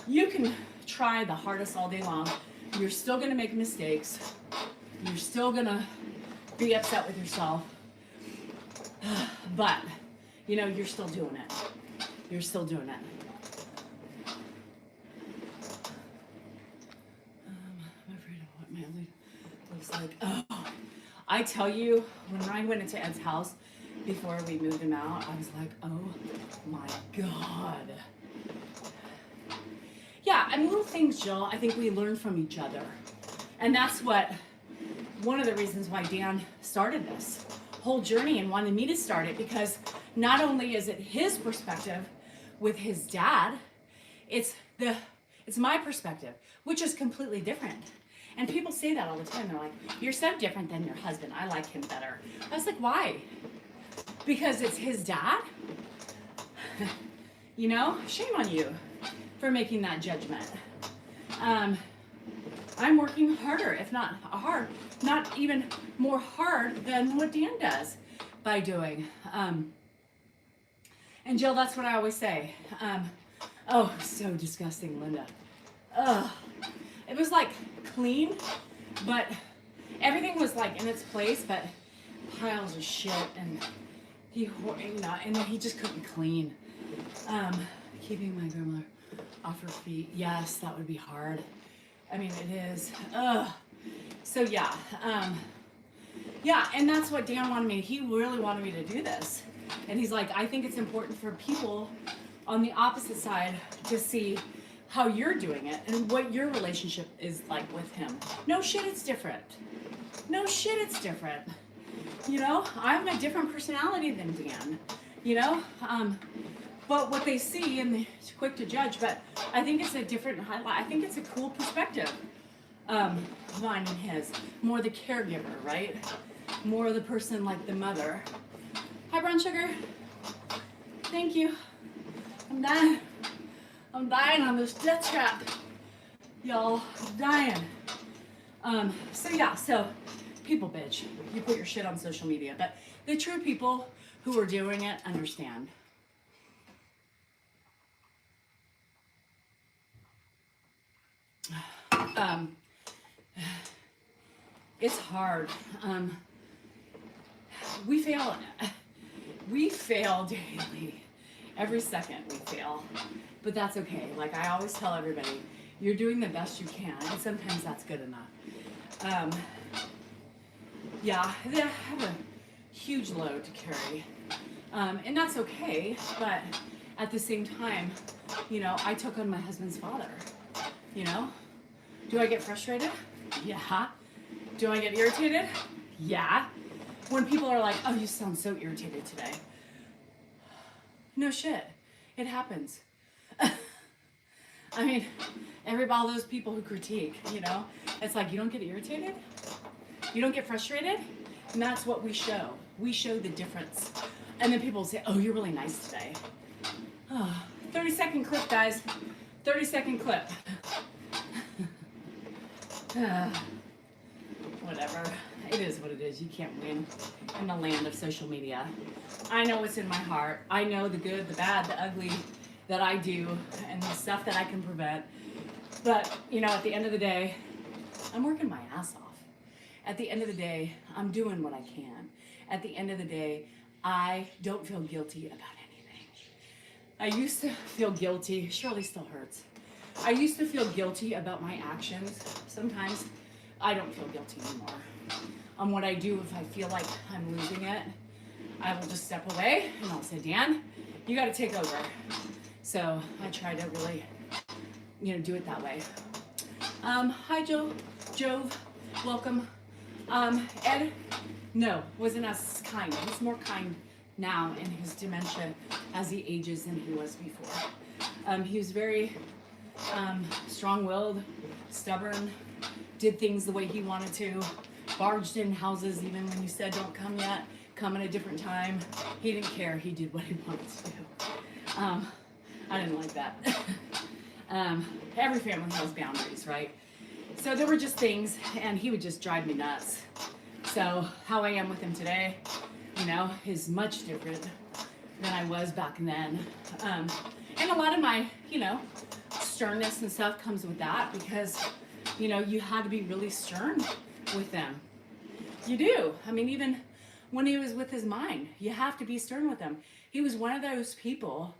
you can try the hardest all day long. You're still gonna make mistakes. You're still gonna be upset with yourself. But, you know, you're still doing it. You're still doing it. I'm afraid of what my other looks like. Oh, I tell you, when I went into Ed's house before we moved him out, I was like, oh my God. Yeah, and little things, Jill, I think we learn from each other. And that's one of the reasons why Dan started this whole journey and wanted me to start it, because not only is it his perspective with his dad, it's my perspective, which is completely different. And people say that all the time. They're like, you're so different than your husband. I like him better. I was like, why? Because it's his dad? You know, shame on you for making that judgment. I'm working harder, if not not even more hard than what Dan does by doing. And Jill, that's what I always say. Oh, so disgusting, Linda. Ugh. It was like clean, but everything was like in its place, but piles of shit, and and then he just couldn't clean. Keeping my grandmother off her feet. Yes, that would be hard. I mean, it is. Ugh. So yeah, yeah, and that's what Dan wanted me. He really wanted me to do this, and he's like, I think it's important for people on the opposite side to see how you're doing it and what your relationship is like with him. No shit, it's different. No shit, it's different. You know, I'm a different personality than Dan. You know, but what they see and they're quick to judge. But I think it's a different. I think it's a cool perspective. Mine and his, more the caregiver, right? More the person like the mother. Hi, brown sugar. Thank you. I'm dying. I'm dying on this death trap. Y'all, I'm dying. So people bitch. You put your shit on social media, but the true people who are doing it understand. It's hard. We fail. We fail daily. Every second we fail. But that's okay. Like I always tell everybody, you're doing the best you can, and sometimes that's good enough. Yeah, I have a huge load to carry. And that's okay, but at the same time, you know, I took on my husband's father. You know? Do I get frustrated? Yeah. Do I get irritated? Yeah. When people are like, oh, you sound so irritated today. No shit. It happens. I mean, all those people who critique, you know, it's like, you don't get irritated? You don't get frustrated? And that's what we show. We show the difference. And then people say, oh, you're really nice today. Oh, 30-second clip, guys. 30-second clip. Whatever. It is what it is. You can't win in the land of social media. I know what's in my heart. I know the good, the bad, the ugly that I do and the stuff that I can prevent. But, you know, at the end of the day, I'm working my ass off. At the end of the day, I'm doing what I can. At the end of the day, I don't feel guilty about anything. I used to feel guilty. Shirley still hurts. I used to feel guilty about my actions. Sometimes I don't feel guilty anymore. On what I do, if I feel like I'm losing it, I will just step away and I'll say, Dan, you got to take over. So I try to really, you know, do it that way. Hi, Jove, welcome. Ed, no, wasn't as kind. He's more kind now in his dementia as he ages than he was before. He was very strong-willed, stubborn, did things the way he wanted to, barged in houses even when you said don't come yet, come at a different time. He didn't care. He did what he wanted to do. I didn't like that. Every family has boundaries, right? So there were just things, and he would just drive me nuts. So how I am with him today, you know, is much different than I was back then. And a lot of my, you know, sternness and stuff comes with that because, you know, you had to be really stern with them. You do. I mean, even when he was with his mind, you have to be stern with him. He was one of those people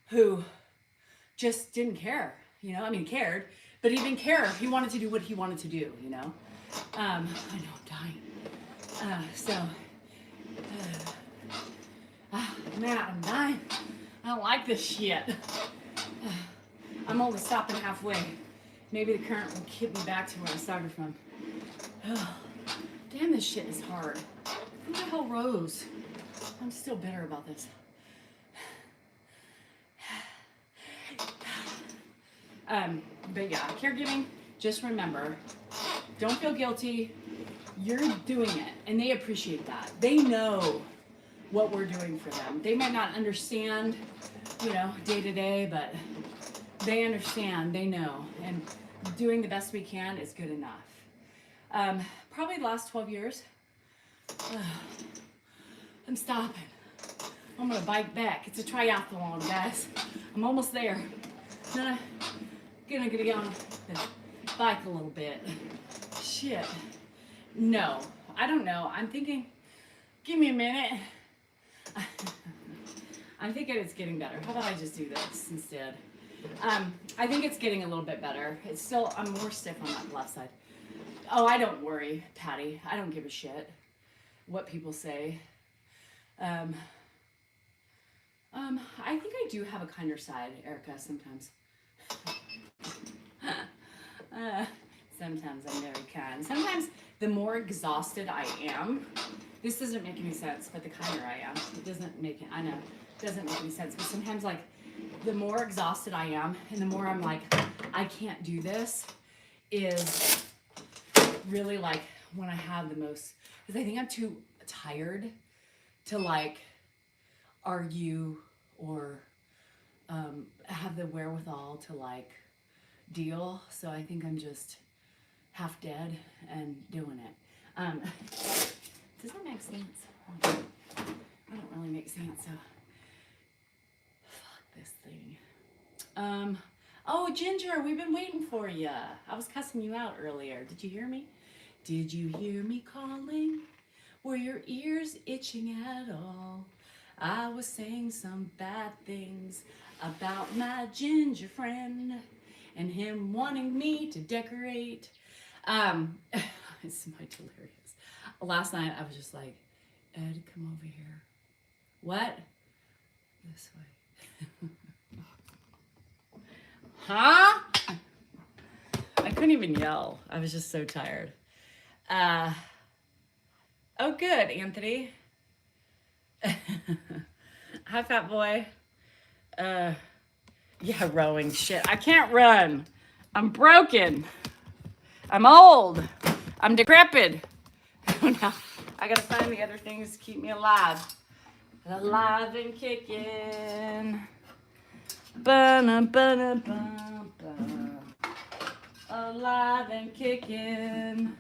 who just didn't care, you know, I mean, cared, but he didn't care. He wanted to do what he wanted to do, you know. I know I'm dying. Man, I'm dying. I don't like this shit. I'm only stopping halfway. Maybe the current will get me back to where I started from. Damn, this shit is hard. Who the hell rose? I'm still bitter about this. But yeah, caregiving, just remember, don't feel guilty. You're doing it, and they appreciate that. They know what we're doing for them. They might not understand, you know, day to day, but they understand, they know, and doing the best we can is good enough. Probably the last 12 years, I'm stopping. I'm gonna bike back. It's a triathlon, guys. I'm almost there. Then I'm gonna get on the bike a little bit. Shit. No, I don't know. I'm thinking, give me a minute. I'm thinking it's getting better. How about I just do this instead? I think it's getting a little bit better. It's still, I'm more stiff on that left side. Oh, I don't worry, Patty. I don't give a shit what people say. I think I do have a kinder side, Erica, sometimes. Sometimes I'm very kind. Sometimes the more exhausted I am, This doesn't make any sense, but the kinder I am, it doesn't make it, I know, it doesn't make any sense. But sometimes, like, the more exhausted I am and the more I'm like, I can't do this, is really like when I have the most, because I think I'm too tired to like argue or have the wherewithal to like deal. So I think I'm just half dead and doing it. Does that make sense? I don't really make sense, so fuck this thing. Oh, Ginger, we've been waiting for you. I was cussing you out earlier. Did you hear me? Did you hear me calling? Were your ears itching at all? I was saying some bad things about my ginger friend and him wanting me to decorate. It's my hilarious. Last night I was just like, Ed, come over here. What? This way. Huh? I couldn't even yell. I was just so tired. Oh, good, Anthony. Hi, fat boy. Yeah, rowing. Shit, I can't run. I'm broken. I'm old. I'm decrepit. Now, I gotta find the other things to keep me alive. Alive and kicking. Alive and kicking.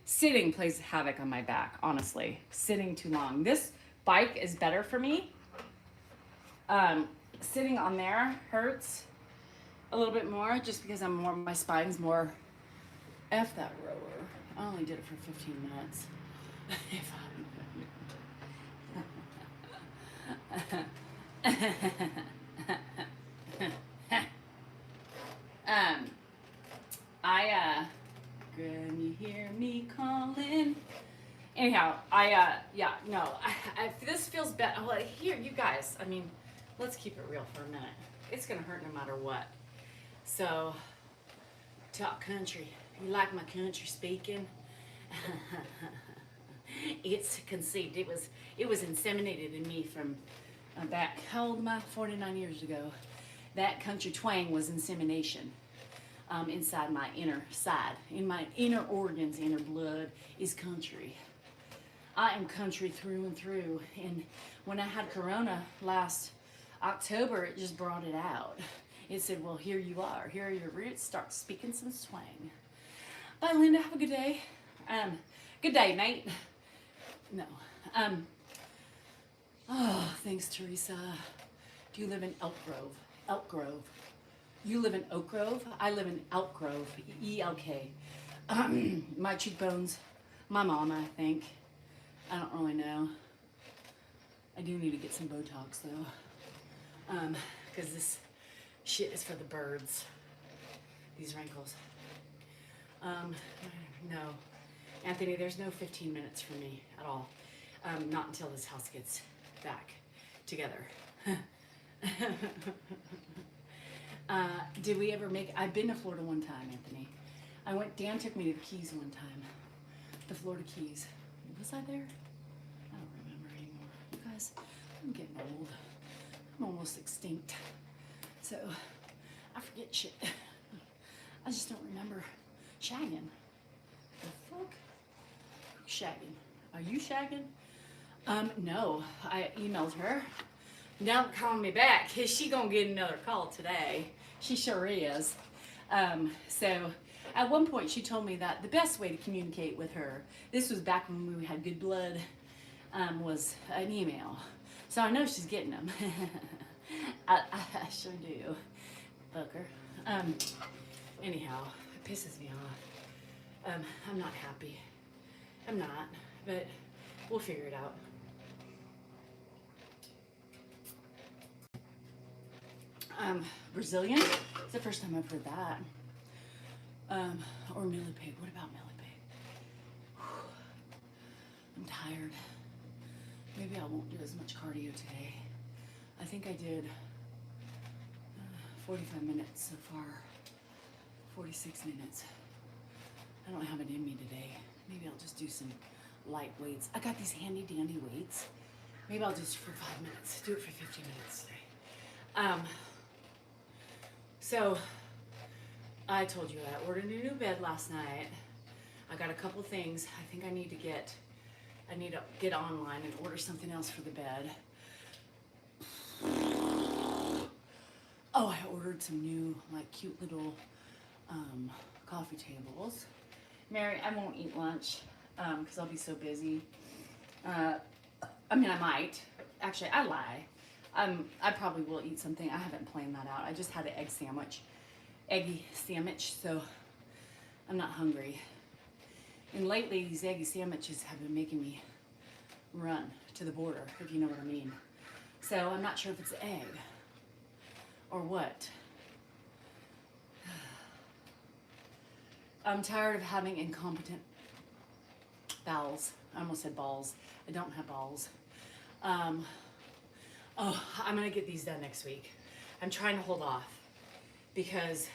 Sitting plays havoc on my back, honestly. Sitting too long. This bike is better for me. Sitting on there hurts a little bit more just because my spine's more. F that rower. I only did it for 15 minutes. Can you hear me calling? Anyhow, this feels bad. Well, here, you guys, I mean, let's keep it real for a minute. It's gonna hurt no matter what. So, talk country. You like my country speaking? It's conceived. It was inseminated in me from back, how old am I? 49 years ago. That country twang was insemination inside my inner side. In my inner organs, inner blood is country. I am country through and through. And when I had Corona last October, it just brought it out. It said, well, here you are. Here are your roots. Start speaking some swang. Bye, Linda. Have a good day. Good day, mate. No. Oh, thanks, Teresa. Do you live in Elk Grove? Elk Grove. You live in Oak Grove? I live in Elk Grove. E-L-K. My cheekbones. My mom, I think. I don't really know. I do need to get some Botox, though. Because this shit is for the birds. These wrinkles. No. Anthony, there's no 15 minutes for me at all. Not until this house gets back together. Did we ever I've been to Florida one time, Anthony. Dan took me to the Keys one time. The Florida Keys. Was I there? I don't remember anymore. You guys, I'm getting old. I'm almost extinct. So, I forget shit. I just don't remember shagging. The fuck? Who's shagging? Are you shagging? No. I emailed her. Now calling me back. Is she gonna get another call today? She sure is. So at one point she told me that the best way to communicate with her, this was back when we had good blood, was an email. So I know she's getting them. I sure do. Fucker. Anyhow, it pisses me off. I'm not happy. I'm not, but we'll figure it out. Brazilian? It's the first time I've heard that. Or millipede. What about millipede? I'm tired. Maybe I won't do as much cardio today. I think I did 45 minutes so far. 46 minutes. I don't have it in me today. Maybe I'll just do some light weights. I got these handy dandy weights. Maybe I'll just for 5 minutes. Do it for 15 minutes today. So I told you I ordered a new bed last night. I got a couple things. I think I need to get online and order something else for the bed. Oh, I ordered some new, like, cute little coffee tables. Mary, I won't eat lunch because I'll be so busy. I mean, I might. Actually, I lie. I probably will eat something. I haven't planned that out. I just had an eggy sandwich, so I'm not hungry. And lately, these eggy sandwiches have been making me run to the border, if you know what I mean. So I'm not sure if it's egg or what. I'm tired of having incompetent bowels. I almost said balls. I don't have balls. Oh, I'm gonna get these done next week. I'm trying to hold off because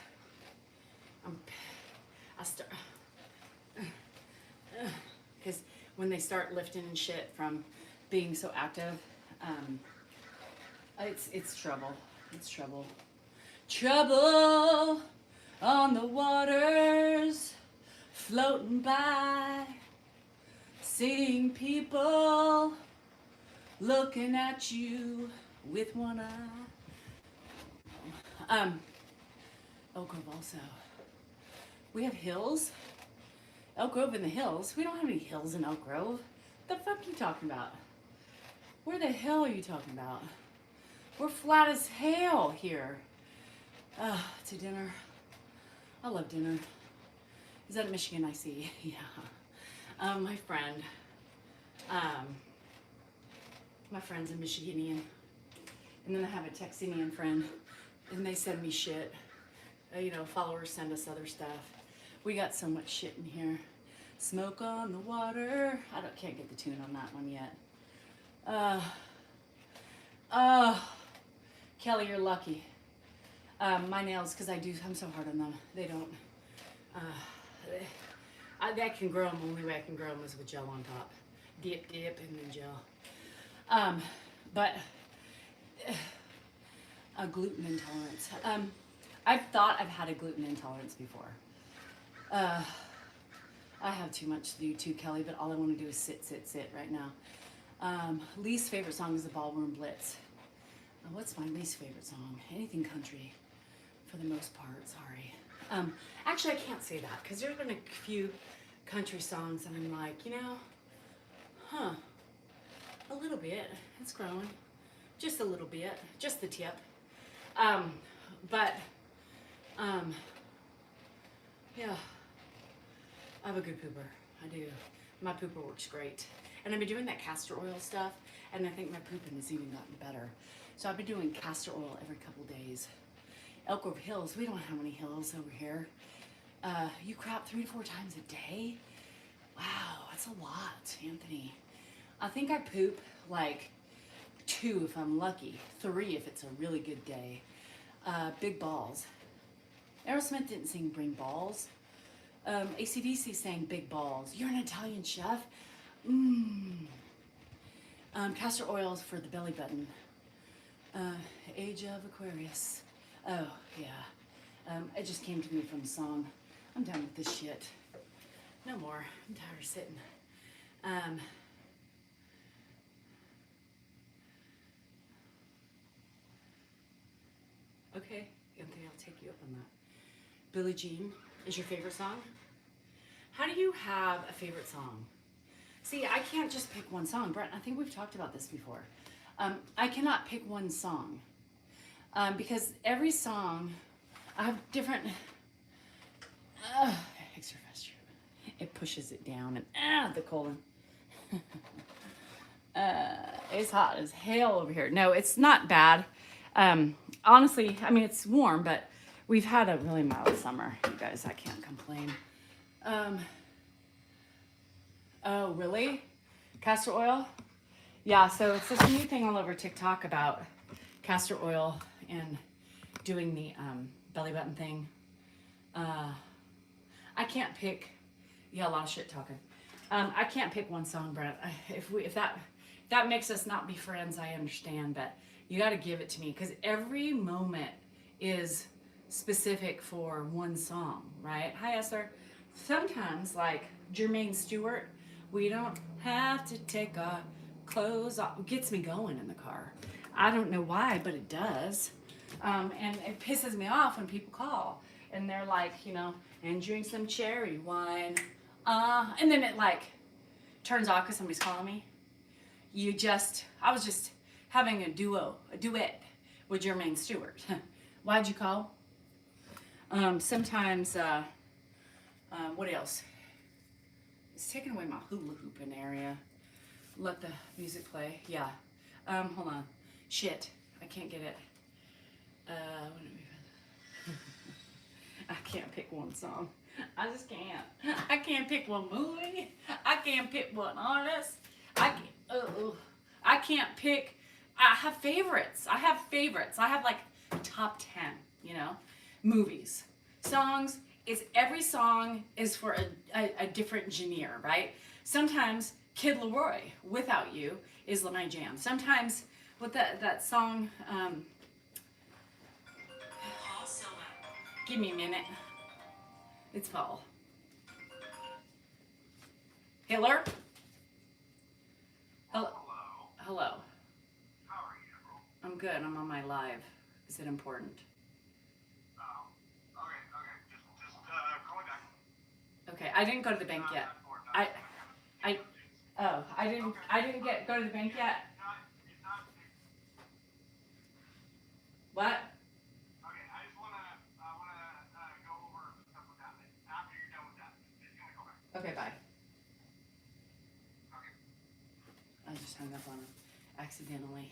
because when they start lifting and shit from being so active, it's trouble. It's trouble. Trouble on the waters, floating by, seeing people looking at you with one eye. Elk Grove also. We have hills. Elk Grove in the hills. We don't have any hills in Elk Grove. What the fuck are you talking about? Where the hell are you talking about? We're flat as hell here. To dinner. I love dinner. Is that in Michigan? I see. Yeah. My friend's a Michiganian. And then I have a Texanian friend. And they send me shit. Followers send us other stuff. We got so much shit in here. Smoke on the water. Can't get the tune on that one yet. Kelly, you're lucky. My nails, because I'm so hard on them. They don't, I can grow them. Only way I can grow them is with gel on top. Dip, and then gel. But a gluten intolerance. I've thought I've had a gluten intolerance before. I have too much to do too, Kelly, but all I want to do is sit right now. Least favorite song is the Ballroom Blitz. What's my least favorite song? Anything country, for the most part, sorry. Actually, I can't say that, because there's been a few country songs and I'm like, a little bit, it's growing. Just a little bit, just the tip. Yeah, I have a good pooper, I do. My pooper works great. And I've been doing that castor oil stuff, and I think my pooping has even gotten better. So I've been doing castor oil every couple days. Elk Grove Hills, we don't have any hills over here. You crap 3 to 4 times a day? Wow, that's a lot, Anthony. I think I poop like 2 if I'm lucky, 3 if it's a really good day. Big balls. Aerosmith didn't sing Bring Balls. AC/DC sang Big Balls. You're an Italian chef? Castor oils for the belly button. Age of Aquarius. Oh, yeah. It just came to me from the song. I'm done with this shit. No more. I'm tired of sitting. Okay, Anthony, I'll take you up on that. Billie Jean is your favorite song? How do you have a favorite song? See, I can't just pick one song. Brent, I think we've talked about this before. I cannot pick one song because every song, I have different, extra faster. It pushes it down and the colon. It's hot as hell over here. No, it's not bad. Honestly, I mean, it's warm, but we've had a really mild summer, you guys. I can't complain. Oh, really? Castor oil? Yeah, so it's this new thing all over TikTok about castor oil and doing the belly button thing. I can't pick Yeah, a lot of shit talking. I can't pick one song, Brent. If that makes us not be friends, I understand, but you got to give it to me because every moment is specific for one song, right? Hi, Esther. Sometimes, like Jermaine Stewart, we don't have to take our clothes off. It gets me going in the car. I don't know why, but it does. And it pisses me off when people call and they're like, and drink some cherry wine. And then it like turns off because somebody's calling me. I was just having a duet with Jermaine Stewart. Why'd you call? Sometimes, what else? It's taking away my hula hooping area. Let the music play. Yeah. Hold on. Shit. I can't get it. I can't pick one song. I just can't. I can't pick one movie. I can't pick one artist. I can't pick. I have favorites. I have like top 10, movies. Songs is every song is for a different genre, right? Sometimes Kid Leroy, Without You, is my jam. Sometimes with that song, give me a minute. It's Paul. Hitler? Hello. Hello. How are you? I'm good. I'm on my live. Is it important? Okay. Just call me back. Okay. I didn't go to the bank yet. I didn't go to the bank yet. It's not. What? Okay, I just wanna go over stuff with that. After you're done with that, just gonna go back. Okay, bye. Okay. I just hung up on him accidentally.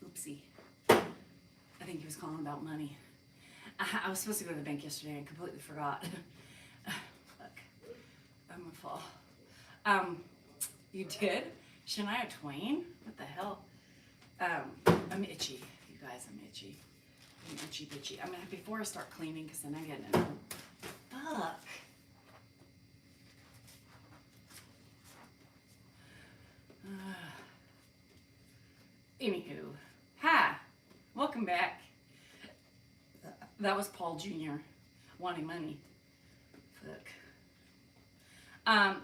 Oopsie. I think he was calling about money. I was supposed to go to the bank yesterday and completely forgot. Look, I'm gonna fall. You did? Shania Twain? What the hell? I'm itchy. You guys, I'm itchy. I'm itchy bitchy. I'm gonna, before I start cleaning, because then I get in it. Fuck. Anywho, hi, welcome back. That was Paul Jr. wanting money. Fuck.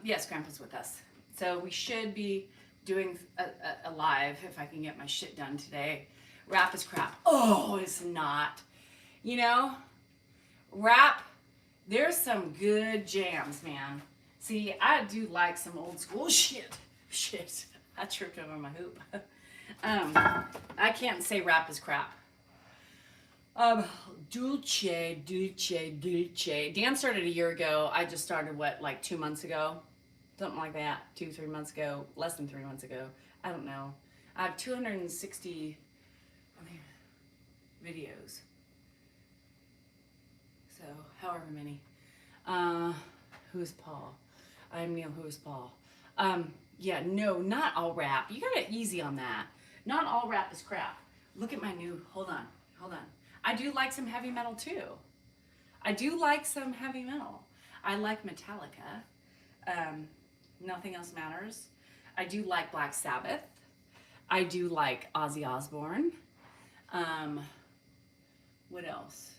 Yes, Grandpa's with us. So we should be doing a live if I can get my shit done today. Rap is crap. Oh, it's not. Rap, there's some good jams, man. See, I do like some old school shit. Shit, I tripped over my hoop. I can't say rap is crap. Dulce. Dan started a year ago. I just started, like 2 months ago? Something like that. 2-3 months ago. Less than 3 months ago. I don't know. I have 260 videos. So, however many. Who is Paul? I'm Neil. Who is Paul? Yeah, no, not all rap. You got it easy on that. Not all rap is crap. Look at my new, hold on. I do like some heavy metal too. I like Metallica. Nothing Else Matters. I do like Black Sabbath. I do like Ozzy Osbourne. What else?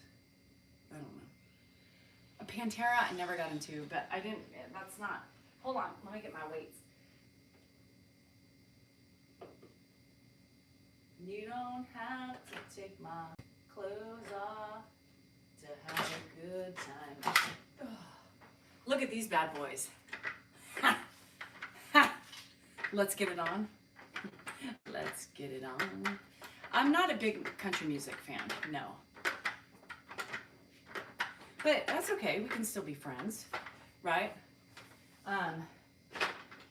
I don't know. Pantera I never got into, but I didn't, that's not, hold on, let me get my weights. You don't have to take my clothes off to have a good time. Ugh. Look at these bad boys. Ha! Ha! Let's get it on. Let's get it on. I'm not a big country music fan, no. But that's okay, we can still be friends, right?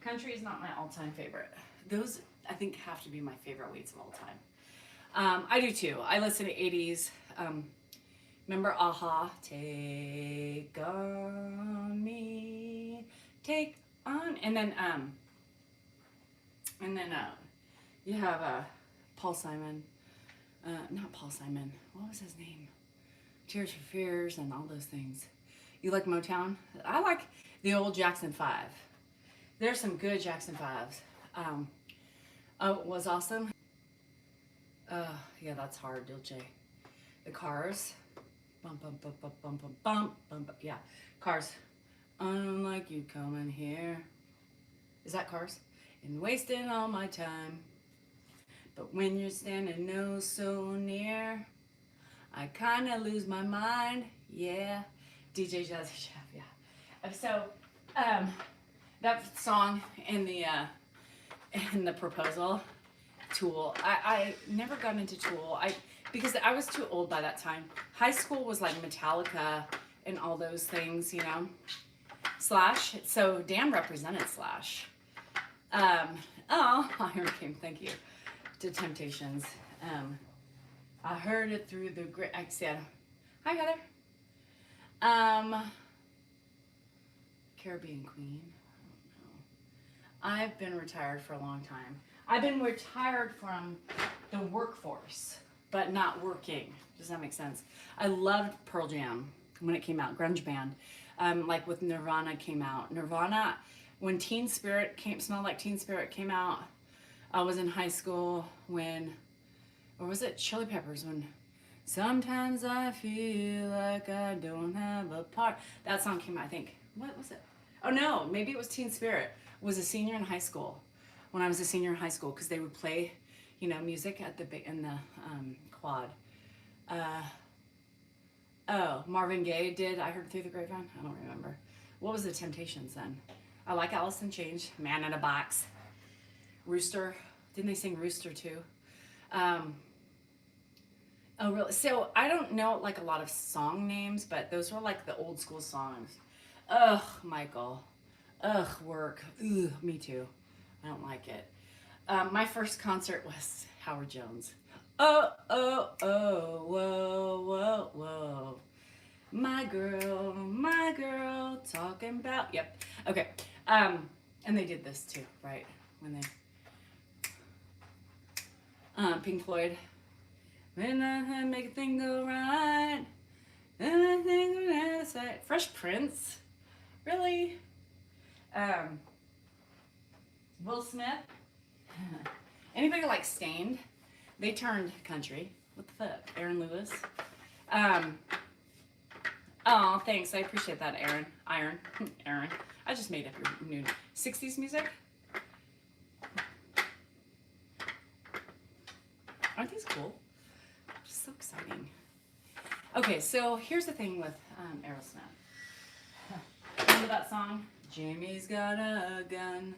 Country is not my all-time favorite. Those, I think, have to be my favorite weights of all time. I do too. I listen to 80s. Remember Aha? Take on me, take on, and then you have Paul Simon. Not Paul Simon. What was his name? Tears for Fears and all those things. You like Motown? I like the old Jackson 5. There's some good Jackson 5s. Oh, it was awesome. Yeah, that's hard, Dilce. The Cars. Bump, bump, bump, bump, bump, bump, bump, bump. Yeah, Cars. I don't like you coming here. Is that Cars? And wasting all my time. But when you're standing oh so near, I kinda lose my mind. Yeah. DJ Jazzy Chef, yeah. So, that song in the proposal, Tool. I never got into Tool. Because I was too old by that time. High school was like Metallica and all those things, you know. Slash. So Dan represented Slash. Iron King, thank you. To Temptations. I heard it through the great. I said, hi Heather. Caribbean Queen. I've been retired for a long time. I've been retired from the workforce, but not working. Does that make sense? I loved Pearl Jam when it came out, grunge band. Like with Nirvana came out. Nirvana, when Smell Like Teen Spirit came out, I was in high school when, or was it Chili Peppers when, sometimes I feel like I don't have a part. That song came out, I think. What was it? Oh no, maybe it was Teen Spirit. Was a senior in high school. When I was a senior in high school, because they would play, you know, music at in the quad. Marvin Gaye did. I heard through the grapevine. I don't remember. What was the Temptations then? I like Alice in Chains. Man in a Box. Rooster. Didn't they sing Rooster too? Oh, really? So I don't know like a lot of song names, but those were like the old school songs. Ugh, Michael. Ugh, work. Ugh, me too. I don't like it. My first concert was Howard Jones. Oh, oh, oh, whoa, whoa, whoa. My girl, talking about, yep. Okay, and they did this too, right? When they, Pink Floyd. When I make a thing go right, then I think that's right. Fresh Prince, really? Will Smith. Anybody like Stained? They turned country. What the fuck? Aaron Lewis. Oh, thanks. I appreciate that, Aaron. Aaron. I just made up your new 60s music. Aren't these cool? Just so exciting. Okay, so here's the thing with Aerosmith. Remember that song? Jamie's got a gun.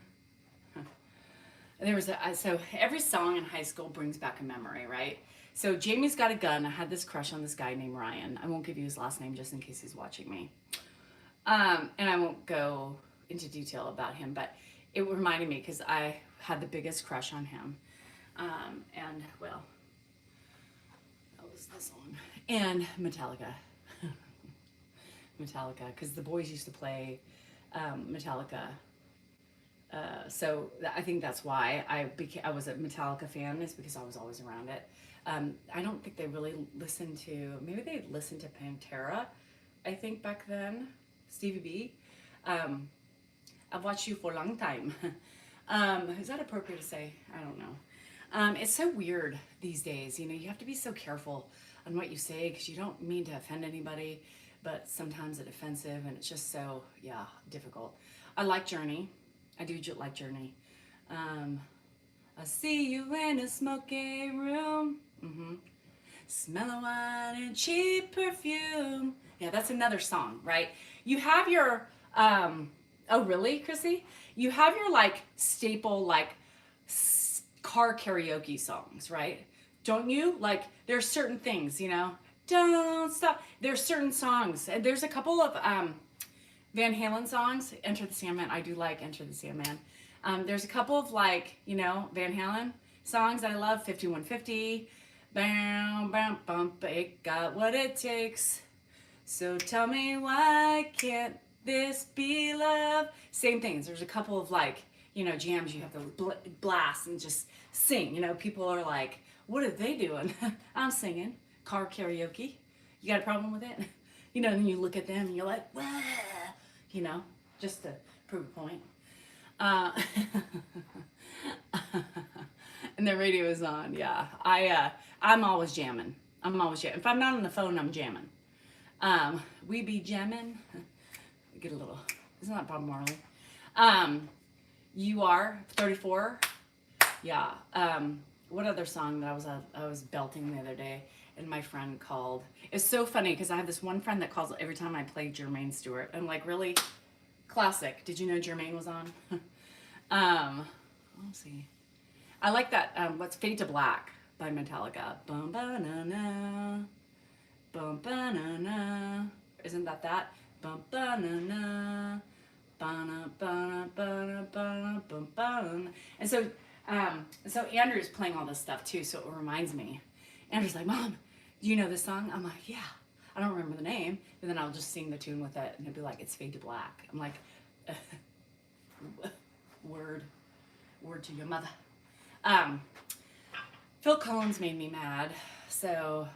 There was so every song in high school brings back a memory, right? So Jamie's got a gun. I had this crush on this guy named Ryan. I won't give you his last name just in case he's watching me. And I won't go into detail about him, but it reminded me because I had the biggest crush on him. And well, that was the song. And Metallica. Metallica, because the boys used to play Metallica. So I think that's why I was a Metallica fan, is because I was always around it. I don't think they really listened to, maybe they listened to Pantera, I think back then, Stevie B. I've watched you for a long time. Is that appropriate to say? I don't know. It's so weird these days, you know, you have to be so careful on what you say because you don't mean to offend anybody, but sometimes it's offensive and it's just so, yeah, difficult. I like Journey. I do like Journey. I see you in a smoky room. Smell of wine and cheap perfume. Yeah, that's another song, right? You have your, oh really, Chrissy? You have your like staple like car karaoke songs, right? Don't you? Like there's certain things, you know, don't stop. There's certain songs. And there's a couple of, Van Halen songs, Enter the Sandman. I do like Enter the Sandman. There's a couple of like, you know, Van Halen songs that I love. 5150. Bam, bam, bump. It got what it takes. So tell me why can't this be love? Same things. There's a couple of like, you know, jams you have to blast and just sing. You know, people are like, what are they doing? I'm singing. Car karaoke. You got a problem with it? You know, and you look at them and you're like, wah, you know, just to prove a point. And the radio is on. Yeah, I'm always jamming. I'm always jamming. If I'm not on the phone, I'm jamming. We be jamming. Get a little. Isn't that Bob Marley? You are 34. Yeah. What other song that I was belting the other day, and my friend called. It's so funny because I have this one friend that calls every time I play Jermaine Stewart. I'm like, really? Classic. Did you know Jermaine was on? Let's see. I like that. What's Fade to Black by Metallica? Bum ba na na, bum ba na na. Isn't that? Bum ba na na, ba na ba na ba na ba na bum ba. And so Andrew's playing all this stuff too. So it reminds me. Andrew's like, Mom, do you know this song? I'm like, yeah. I don't remember the name, and then I'll just sing the tune with it, and it'll be like, it's Fade to Black. I'm like, word to your mother. Phil Collins made me mad. So,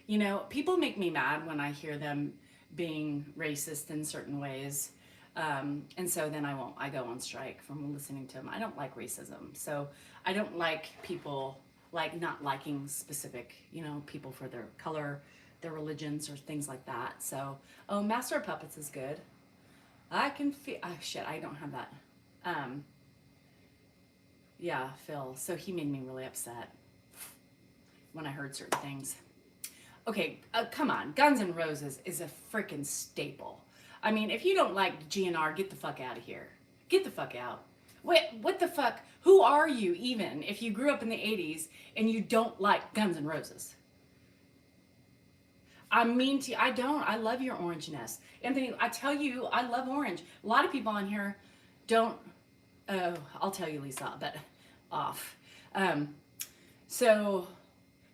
you know, people make me mad when I hear them being racist in certain ways. And so then I go on strike from listening to him. I don't like racism. So I don't like people like not liking specific, you know, people for their color, their religions, or things like that. So, Master of Puppets is good. I can feel, shit, I don't have that. Yeah, Phil. So he made me really upset when I heard certain things. Okay, come on. Guns N' Roses is a freaking staple. I mean, if you don't like GNR, get the fuck out of here. Get the fuck out. What the fuck? Who are you even if you grew up in the 80s and you don't like Guns N' Roses? I mean to you, I don't. I love your orangeness. Anthony, I tell you, I love orange. A lot of people on here don't. Oh, I'll tell you, Lisa, but off. So,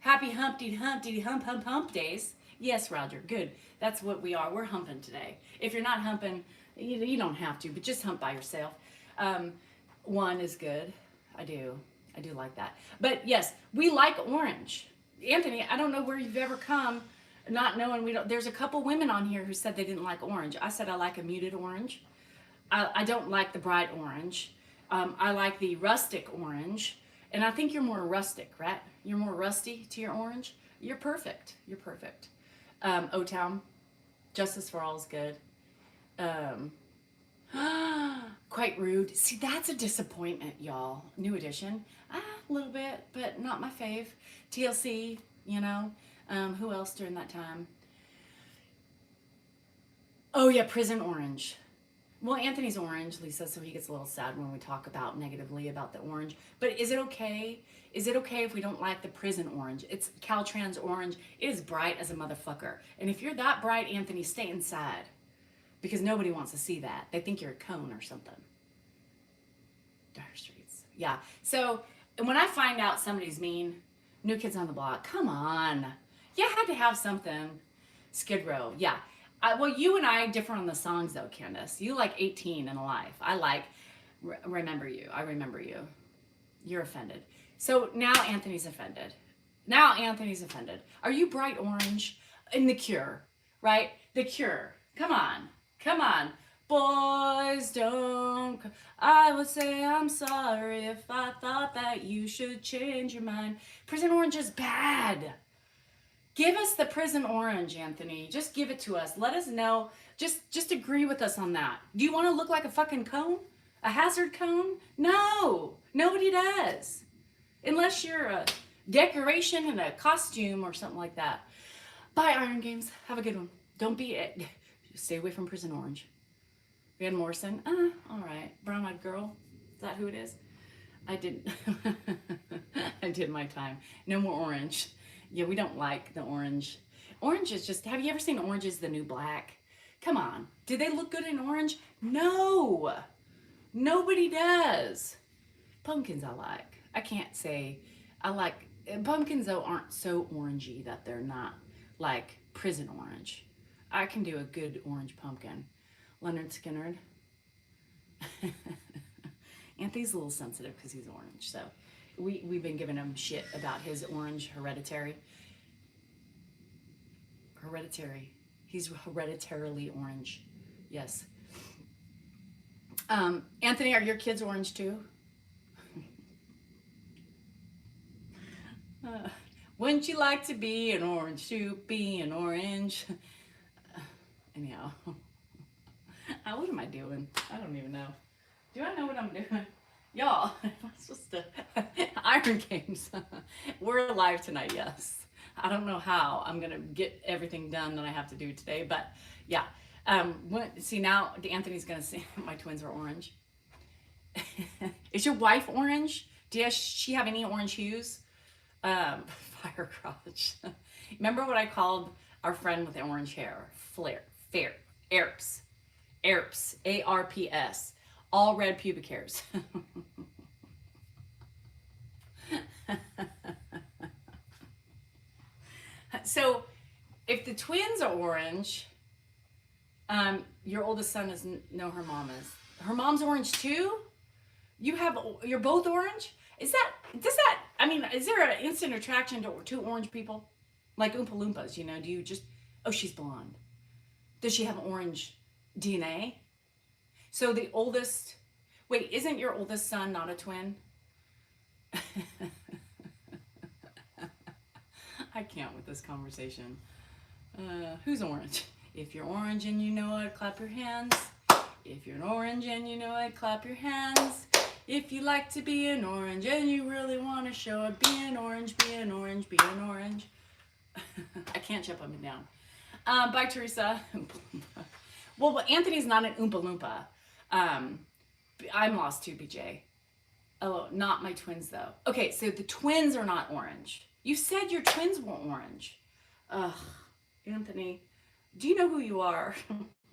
happy Humpty Hump days. Yes, Roger, good. That's what we are. We're humping today. If you're not humping, you don't have to, but just hump by yourself. One is good. I do like that. But yes, we like orange. Anthony, I don't know where you've ever come not knowing we don't. There's a couple women on here who said they didn't like orange. I said I like a muted orange. I don't like the bright orange. I like the rustic orange. And I think you're more rustic, right? You're more rusty to your orange. You're perfect. You're perfect. O-Town, Justice for All is good. Quite Rude. See, that's a disappointment, y'all. New Edition. A little bit, but not my fave. TLC, you know. Who else during that time? Oh, yeah, Prison Orange. Well, Anthony's orange, Lisa, so he gets a little sad when we talk about negatively about the orange. But is it okay? Is it okay if we don't like the Prison Orange? It's Caltrans orange. It is bright as a motherfucker. And if you're that bright, Anthony, stay inside. Because nobody wants to see that. They think you're a cone or something. Dire Streets. Yeah. So when I find out somebody's mean, New Kids on the Block, come on. You had to have something. Skid Row. Yeah. Well, you and I differ on the songs, though, Candace. You like 18 and Alive. I like Remember You. I Remember You. You're offended. So now Anthony's offended. Are you bright orange? In The Cure, right? The Cure. Come on. Boys don't. I would say I'm sorry if I thought that you should change your mind. Prison Orange is bad. Give us the Prison Orange, Anthony. Just give it to us. Let us know. Just agree with us on that. Do you want to look like a fucking cone? A hazard cone? No. Nobody does. Unless you're a decoration in a costume or something like that. Bye, Iron Games. Have a good one. Don't be it. Stay away from Prison Orange. Van Morrison. All right. Brown Eyed Girl. Is that who it is? I did my time. No more orange. Yeah, we don't like the orange. Orange is just, have you ever seen Orange is the New Black? Come on. Do they look good in orange? No. Nobody does. Pumpkins I like. I can't say, I like, pumpkins though aren't so orangey that they're not like Prison Orange. I can do a good orange pumpkin. Leonard Skinner. Anthony's a little sensitive because he's orange, so we've been giving him shit about his orange Hereditary. He's hereditarily orange. Yes. Anthony, are your kids orange too? Wouldn't you like to be an orange too? Be an orange. Anyhow. What am I doing? I don't even know. Do I know what I'm doing? Y'all, I'm supposed to. Iron Games. We're alive tonight, yes. I don't know how I'm going to get everything done that I have to do today, but yeah. See, now Anthony's going to see my twins are orange. Is your wife orange? Does she have any orange hues? Fire crotch. Remember what I called our friend with the orange hair? Arps. Arps. ARPS. All red pubic hairs. So, if the twins are orange, your oldest son is her mom is. Her mom's orange too? You're both orange? Is there an instant attraction to two orange people? Like Oompa Loompas, do you just, oh, she's blonde. Does she have orange DNA? So wait, isn't your oldest son not a twin? I can't with this conversation. Who's orange? If you're orange and you know it, clap your hands. If you're an orange and you know it, clap your hands. If you like to be an orange and you really want to show it, be an orange, be an orange, be an orange. I can't jump up and down. Bye, Teresa. Well, Anthony's not an Oompa Loompa. I'm lost too, BJ. Oh, not my twins, though. Okay, so the twins are not orange. You said your twins were orange. Ugh, Anthony, do you know who you are?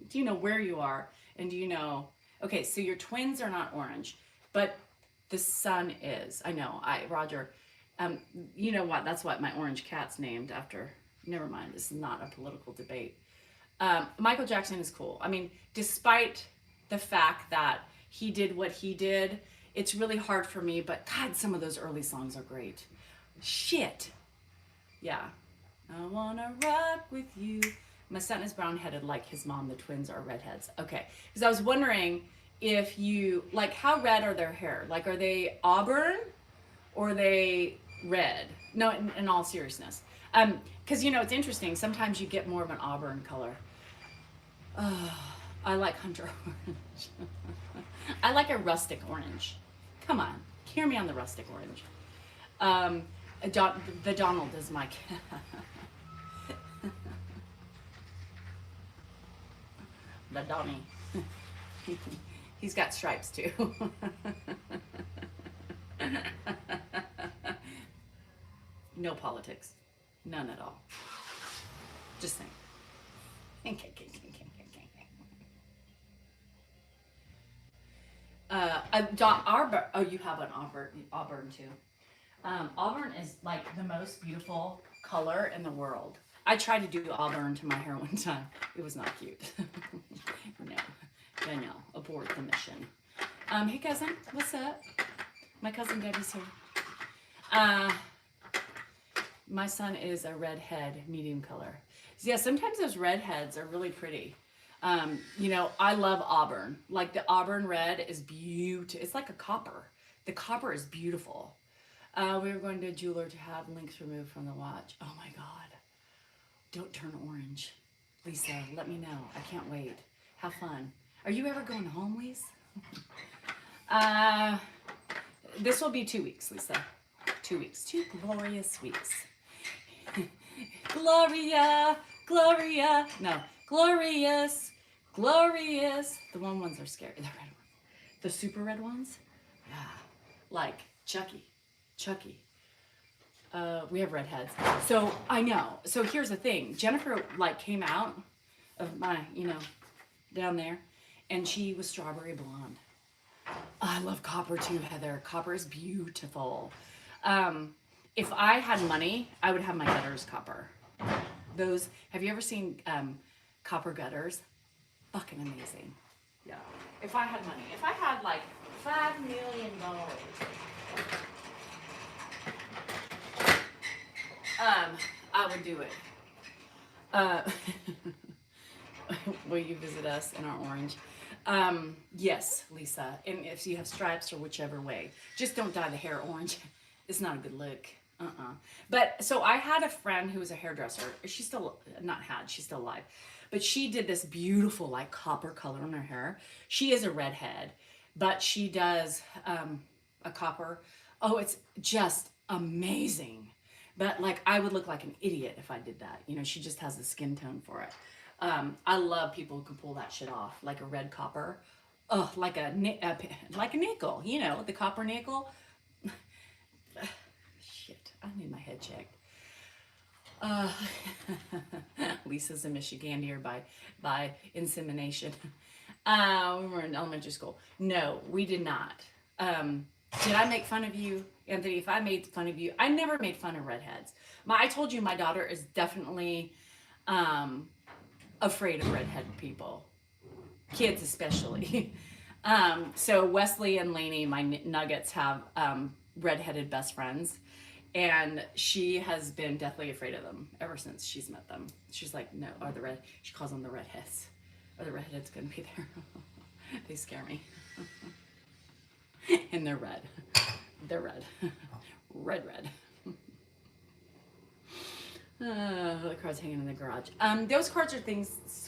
Do you know where you are? And do you know... Okay, so your twins are not orange, but the son is. I know, Roger, you know what? That's what my orange cat's named after. Never mind, this is not a political debate. Michael Jackson is cool. I mean, despite the fact that he did what he did, it's really hard for me, but God, some of those early songs are great. Shit. Yeah. I wanna rock with you. My son is brown-headed like his mom. The twins are redheads. Okay. Because I was wondering if you, like, how red are their hair? Like, are they auburn or are they red? No, in all seriousness. Because, it's interesting. Sometimes you get more of an auburn color. I like hunter orange. I like a rustic orange. Come on. Hear me on the rustic orange. The Donald is my cat. The Donnie. He's got stripes too. No politics. None at all. Just saying. You have an auburn too. Auburn is like the most beautiful color in the world. I tried to do auburn to my hair one time. It was not cute. No. Danielle, abort the mission. Hey cousin, what's up? My cousin Debbie's here. My son is a redhead, medium color. So yeah, sometimes those redheads are really pretty. I love auburn. Like the auburn red is beautiful. It's like a copper. The copper is beautiful. We were going to a jeweler to have links removed from the watch. Oh my God. Don't turn orange. Lisa, let me know. I can't wait. Have fun. Are you ever going home, Lisa? This will be 2 weeks, Lisa. 2 weeks. 2 glorious weeks. Gloria, Gloria. No, glorious, glorious. The ones are scary. The red ones. The super red ones? Yeah. Like Chucky. We have redheads. So I know. So here's the thing. Jennifer came out of my, down there, and she was strawberry blonde. I love copper too, Heather. Copper is beautiful. If I had money, I would have my gutters copper. Have you ever seen copper gutters? Fucking amazing. Yeah. If I had money. If I had like $5 million. I would do it. Will you visit us in our orange? Yes, Lisa. And if you have stripes or whichever way, just don't dye the hair orange. It's not a good look. But so I had a friend who was a hairdresser. She's still not had. She's still alive. But she did this beautiful like copper color in her hair. She is a redhead, but she does a copper. Oh, it's just amazing. But like I would look like an idiot if I did that. You know, she just has the skin tone for it. I love people who can pull that shit off, like a red copper. Oh, like a nickel. You know, the copper nickel. Shit, I need my head checked. Uh, Lisa's a Michigander by insemination. We were in elementary school. No, we did not. Did I make fun of you, Anthony? If I made fun of you, I never made fun of redheads. I told you my daughter is definitely afraid of redhead people, kids especially. So Wesley and Lainey, my nuggets, have redheaded best friends, and she has been deathly afraid of them ever since she's met them. She's like, no, she calls them the redheads. Are the redheads gonna be there? They scare me. And they're red. They're red. Red. The cards hanging in the garage. Those cards are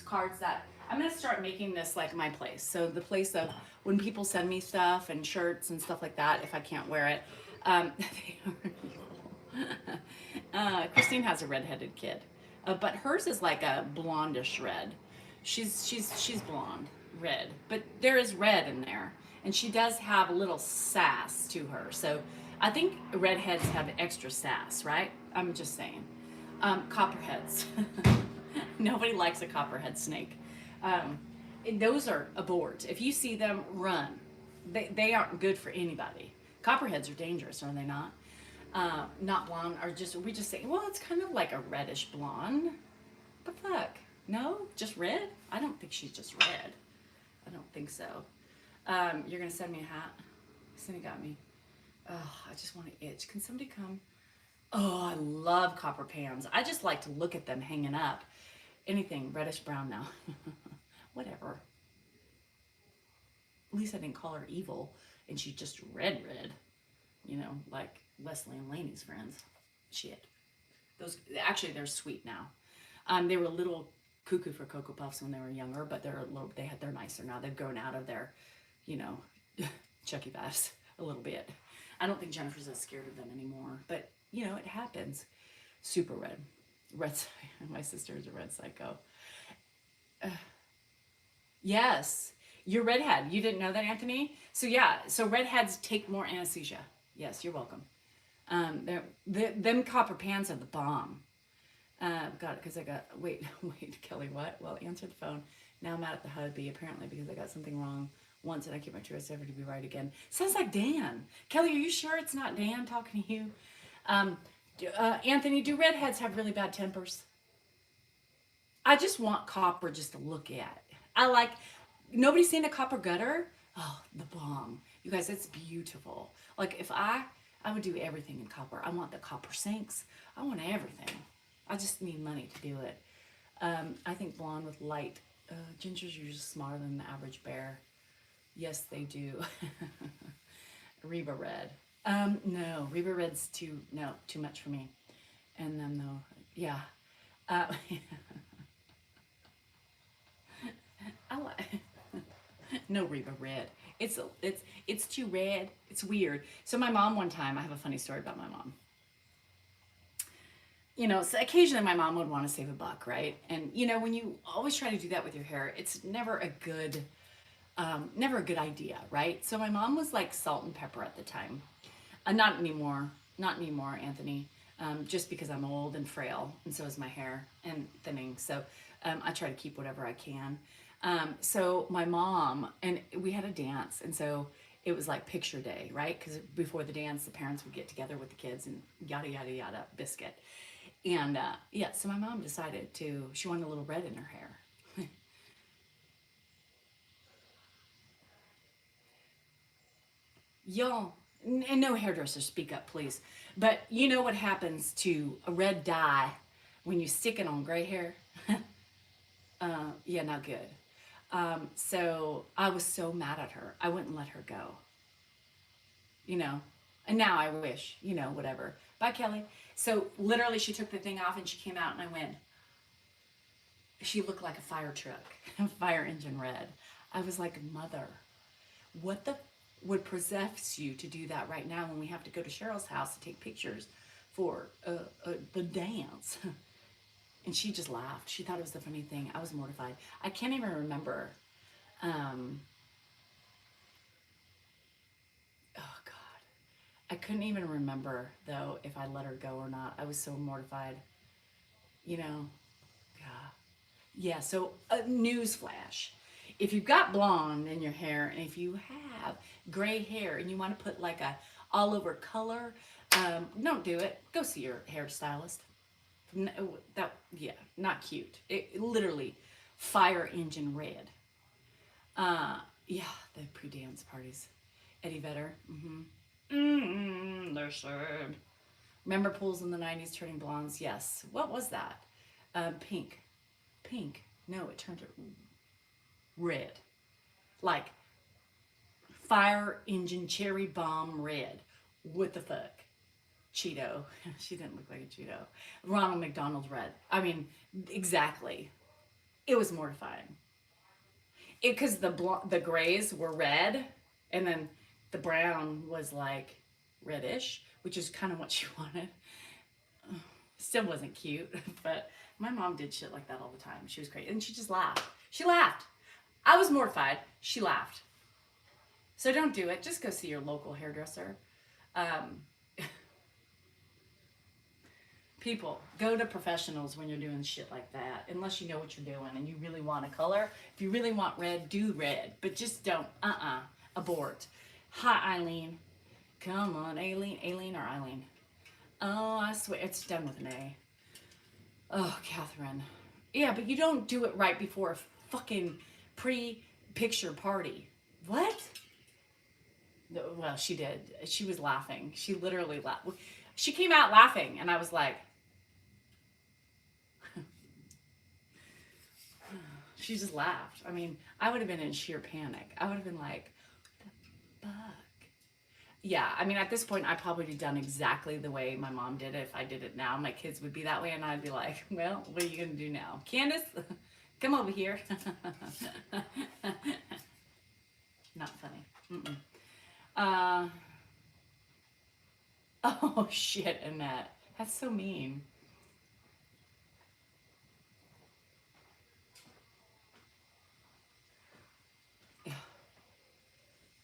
cards that I'm gonna start making this like my place. So the place of when people send me stuff and shirts and stuff like that, if I can't wear it, Christine has a redheaded kid, but hers is like a blondish red. She's blonde, red, but there is red in there, and she does have a little sass to her. So I think redheads have extra sass, right? I'm just saying. Copperheads. Nobody likes a copperhead snake. Those are aborts. If you see them, run. They aren't good for anybody. Copperheads are dangerous, are they not? Not blonde, or we just say, well, it's kind of like a reddish blonde. The fuck? No? Just red? I don't think she's just red. I don't think so. You're gonna send me a hat? Somebody got me. Oh, I just want to itch. Can somebody come? Oh, I love copper pans. I just like to look at them hanging up. Anything reddish brown now. Whatever. At least I didn't call her evil, and she's just red. You know, like Leslie and Lainey's friends. Shit. Those actually they're sweet now. They were a little cuckoo for Cocoa Puffs when they were younger, but they're nicer now. They've grown out of their, you know, Chucky Bass a little bit. I don't think Jennifer's as scared of them anymore, but you know, it happens. Super red. My sister is a red psycho. Yes, you're redhead. You didn't know that, Anthony? So yeah, so redheads take more anesthesia. Yes, you're welcome. Them copper pans are the bomb. Got it, because I got, wait, Kelly, what? Well, answer the phone. Now I'm out at the hubby, apparently, because I got something wrong once and I keep my trust ever to be right again. Sounds like Dan. Kelly, are you sure it's not Dan talking to you? Anthony, do redheads have really bad tempers? I just want copper just to look at. Nobody's seen a copper gutter? Oh, the bomb. You guys, it's beautiful. Like if I would do everything in copper. I want the copper sinks. I want everything. I just need money to do it. I think blonde with light. Gingers are just smarter than the average bear. Yes, they do. Reba red. No, Reba red's too much for me. And then though, yeah. I like no Reba red. It's too red. It's weird. So my mom one time, I have a funny story about my mom. You know, so occasionally my mom would want to save a buck, right? And you know, when you always try to do that with your hair, it's never a good idea, right? So my mom was like salt and pepper at the time. Not anymore, Anthony. Just because I'm old and frail, and so is my hair and thinning. So I try to keep whatever I can. So my mom, and we had a dance, and so it was like picture day, right? Because before the dance, the parents would get together with the kids and yada, yada, yada, biscuit. And yeah, so my mom decided she wanted a little red in her hair. Y'all, and no hairdressers, speak up, please. But you know what happens to a red dye when you stick it on gray hair? Yeah, not good. So I was so mad at her. I wouldn't let her go, you know. And now I wish, whatever. Bye, Kelly. So literally, she took the thing off and she came out, and I went, she looked like a fire truck, fire engine red. I was like, Mother, what the would possess you to do that right now when we have to go to Cheryl's house to take pictures for the dance? And she just laughed. She thought it was the funny thing. I was mortified. I can't even remember. Um, oh God, I couldn't even remember though if I let her go or not. I was so mortified. You know, yeah, yeah. So a news flash: if you've got blonde in your hair, and if you have gray hair, and you want to put like a all over color, don't do it. Go see your hairstylist. No, yeah, not cute. It literally fire engine red. Yeah, the pre-dance parties. Eddie Vedder. They're sad. Remember pools in the 90s turning blondes? Yes. What was that? Pink. Pink. No, it turned red. Like fire engine cherry bomb red. What the fuck? Cheeto. She didn't look like a Cheeto. Ronald McDonald's red. I mean, exactly. It was mortifying. Because the grays were red, and then the brown was like reddish, which is kind of what she wanted. Still wasn't cute, but my mom did shit like that all the time. She was crazy, and she just laughed. She laughed. I was mortified. She laughed. So don't do it. Just go see your local hairdresser. Um, People, go to professionals when you're doing shit like that, unless you know what you're doing and you really want a color. If you really want red, do red, but just don't, abort. Hi, Eileen. Come on, Aileen or Eileen? Oh, I swear, it's done with an A. Oh, Catherine. Yeah, but you don't do it right before a fucking pre-picture party. What? Well, she did. She was laughing. She literally laughed. She came out laughing, and I was like, she just laughed. I mean, I would have been in sheer panic. I would have been like, what the fuck? Yeah, I mean, at this point, I probably would have done exactly the way my mom did it. If I did it now, my kids would be that way, and I'd be like, well, what are you going to do now? Candace, come over here. Not funny. Mm-mm. Oh, shit, Annette. That's so mean.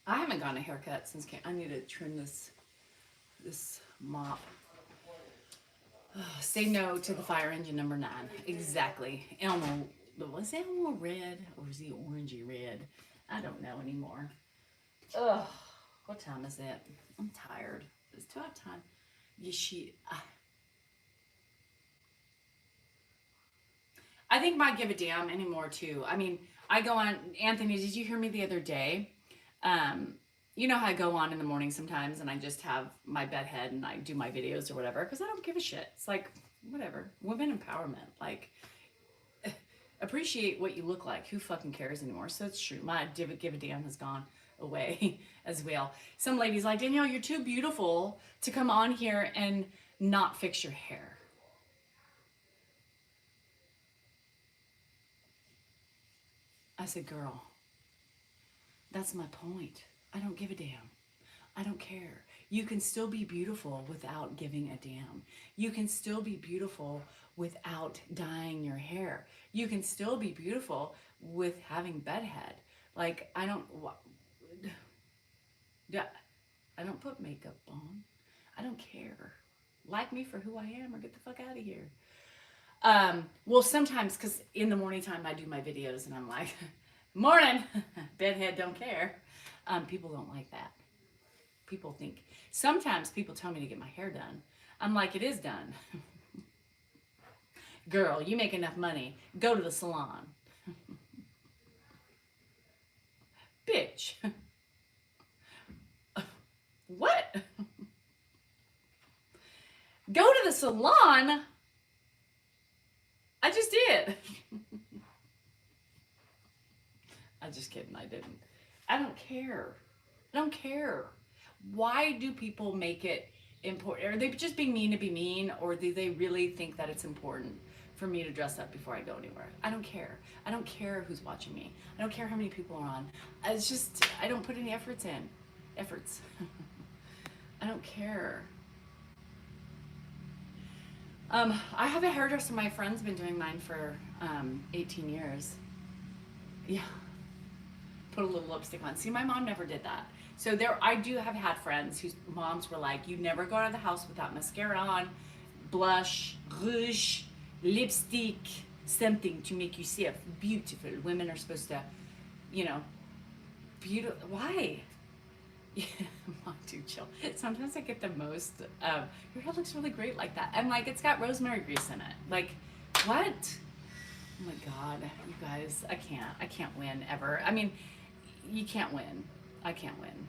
I haven't gotten a haircut since I need to trim this mop. Say no to the fire engine number 9. Exactly. Elmo, was Elmo red or is he orangey red? I don't know anymore. Ugh. What time is it? I'm tired. It's 12 time. I think might give a damn anymore too. I mean, I go on. Anthony, did you hear me the other day? You know how I go on in the morning sometimes and I just have my bed head and I do my videos or whatever because I don't give a shit. It's like, whatever. Women empowerment. Like, appreciate what you look like. Who fucking cares anymore? So it's true. My give a damn has gone away as well. Some ladies like, Danielle, you're too beautiful to come on here and not fix your hair. I said, girl, that's my point. I don't give a damn. I don't care. You can still be beautiful without giving a damn. You can still be beautiful without dyeing your hair. You can still be beautiful with having bedhead. Like, I don't put makeup on. I don't care. Like me for who I am or get the fuck out of here. Well, sometimes, because in the morning time I do my videos and I'm like, morning, bedhead don't care. People don't like that. People think, sometimes people tell me to get my hair done. I'm like, it is done. Girl, you make enough money. Go to the salon. Bitch. What? Go to the salon? I just did. I don't care. I don't care. Why do people make it important? Are they just being mean to be mean, or do they really think that it's important for me to dress up before I go anywhere? I don't care. I don't care who's watching me. I don't care how many people are on. It's just, I don't put any efforts in. Efforts. I don't care. I have a hairdresser. My friend's been doing mine for 18 years. Yeah. Put a little lipstick on. See, my mom never did that. So I do have had friends whose moms were like, you never go out of the house without mascara on, blush, rouge, lipstick, something to make you see beautiful. Women are supposed to, beautiful. Why? Yeah, Mom, do chill. Sometimes I get the most, your hair looks really great like that. And like, it's got rosemary grease in it. Like, what? Oh my God, you guys, I can't win ever. I mean, you can't win. I can't win.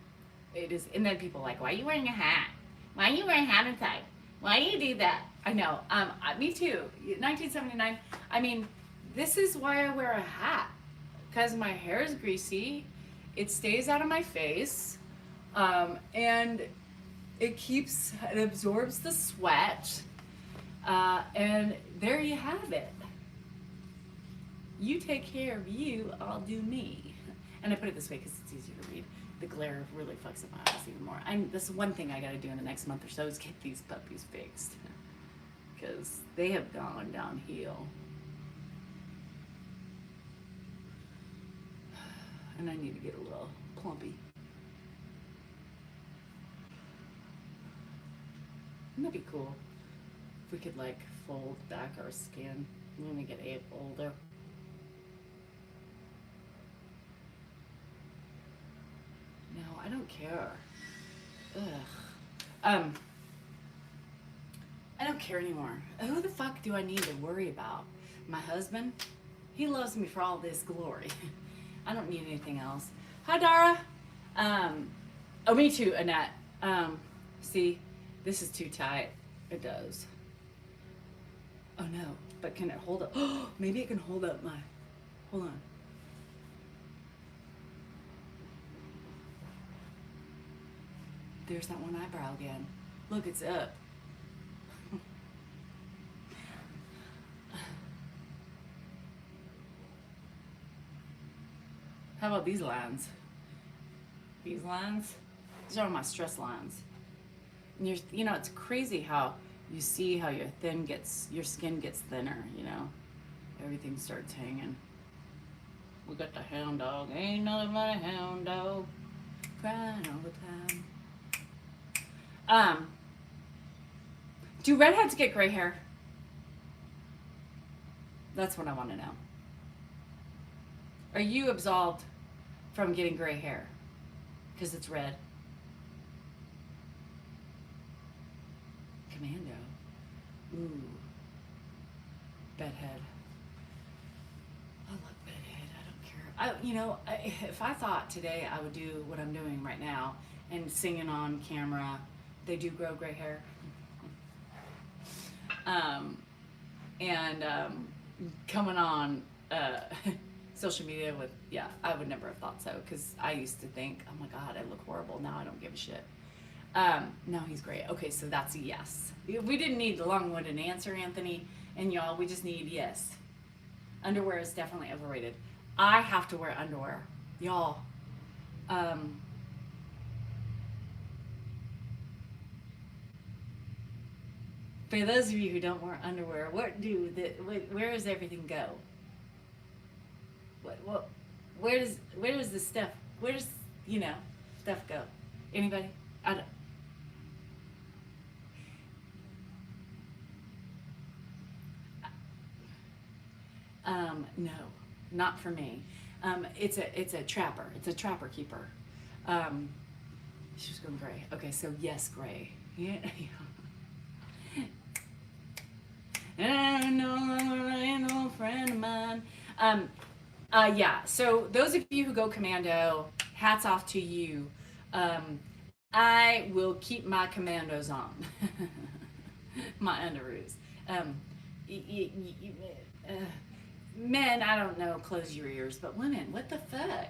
It is, and then people are like, why are you wearing a hat? Why are you wearing a hat inside? Why do you do that? I know, me too, 1979. I mean, this is why I wear a hat. Because my hair is greasy, it stays out of my face, and it absorbs the sweat, and there you have it. You take care of you, I'll do me. And I put it this way because it's easier to read. The glare really fucks up my eyes even more. This is one thing I gotta do in the next month or so is get these puppies fixed. Because they have gone downhill. And I need to get a little plumpy. Wouldn't that be cool? If we could like fold back our skin when we get older. No, I don't care. Ugh. I don't care anymore. Who the fuck do I need to worry about? My husband? He loves me for all this glory. I don't need anything else. Hi, Dara. Oh, me too, Annette. See, this is too tight. It does. Oh no, but can it hold up? Oh, maybe it can hold up my, hold on. There's that one eyebrow again. Look, it's up. How about these lines? These lines? These are my stress lines. And it's crazy how you see how your skin gets thinner, Everything starts hanging. We got the hound dog. Ain't nothing but a hound dog. Crying all the time. Do redheads get gray hair? That's what I want to know. Are you absolved from getting gray hair? Because it's red. Commando. Ooh. Bedhead. I love bedhead. I don't care. If I thought today I would do what I'm doing right now and singing on camera, they do grow gray hair. Coming on social media I would never have thought so, because I used to think, oh my God, I look horrible. Now I don't give a shit. No, he's great. Okay, so that's a yes. We didn't need the long-winded answer, Anthony and y'all. We just need yes. Underwear is definitely overrated. I have to wear underwear, y'all. For those of you who don't wear underwear, where does everything go? Where does the stuff, stuff go? Anybody? I don't. No, not for me. It's a trapper. It's a trapper keeper. She was going gray. Okay, so yes, gray. Yeah. And an old friend of mine. Yeah. So those of you who go commando, hats off to you. I will keep my commandos on, my underoos. Men, I don't know, close your ears, but women, what the fuck?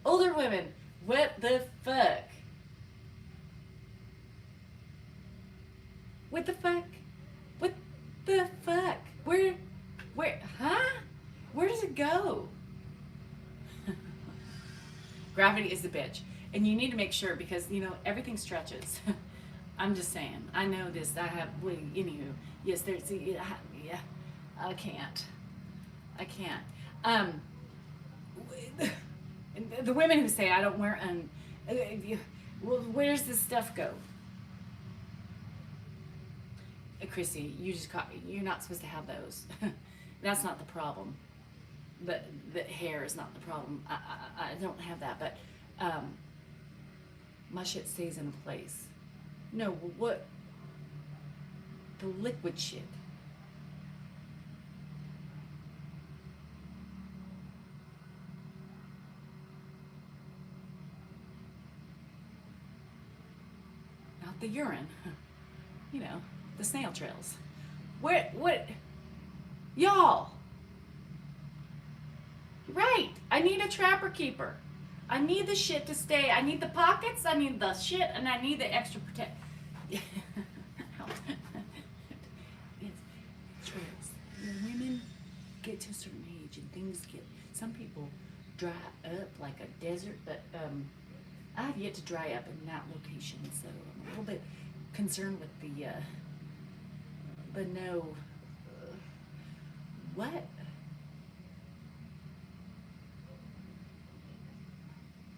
Older women, what the fuck? What the fuck? What the fuck? Where, huh? Where does it go? Gravity is a bitch. And you need to make sure because, you know, everything stretches. I'm just saying. I know this. I have, well, anywho, yes, there's, yeah, I can't. I can't. The women who say I don't wear well, where's this stuff go? Chrissy, you just caught. You're not supposed to have those. That's not the problem. But the hair is not the problem. I don't have that, but my shit stays in place. No, what? The liquid shit. Not the urine. You know, the snail trails. What? Y'all. Right. I need a trapper keeper. I need the shit to stay. I need the pockets, I need the shit, and I need the extra protect. It's trails. When women get to a certain age and things get, some people dry up like a desert, but I have yet to dry up in that location, so I'm a little bit concerned with the, but no, what?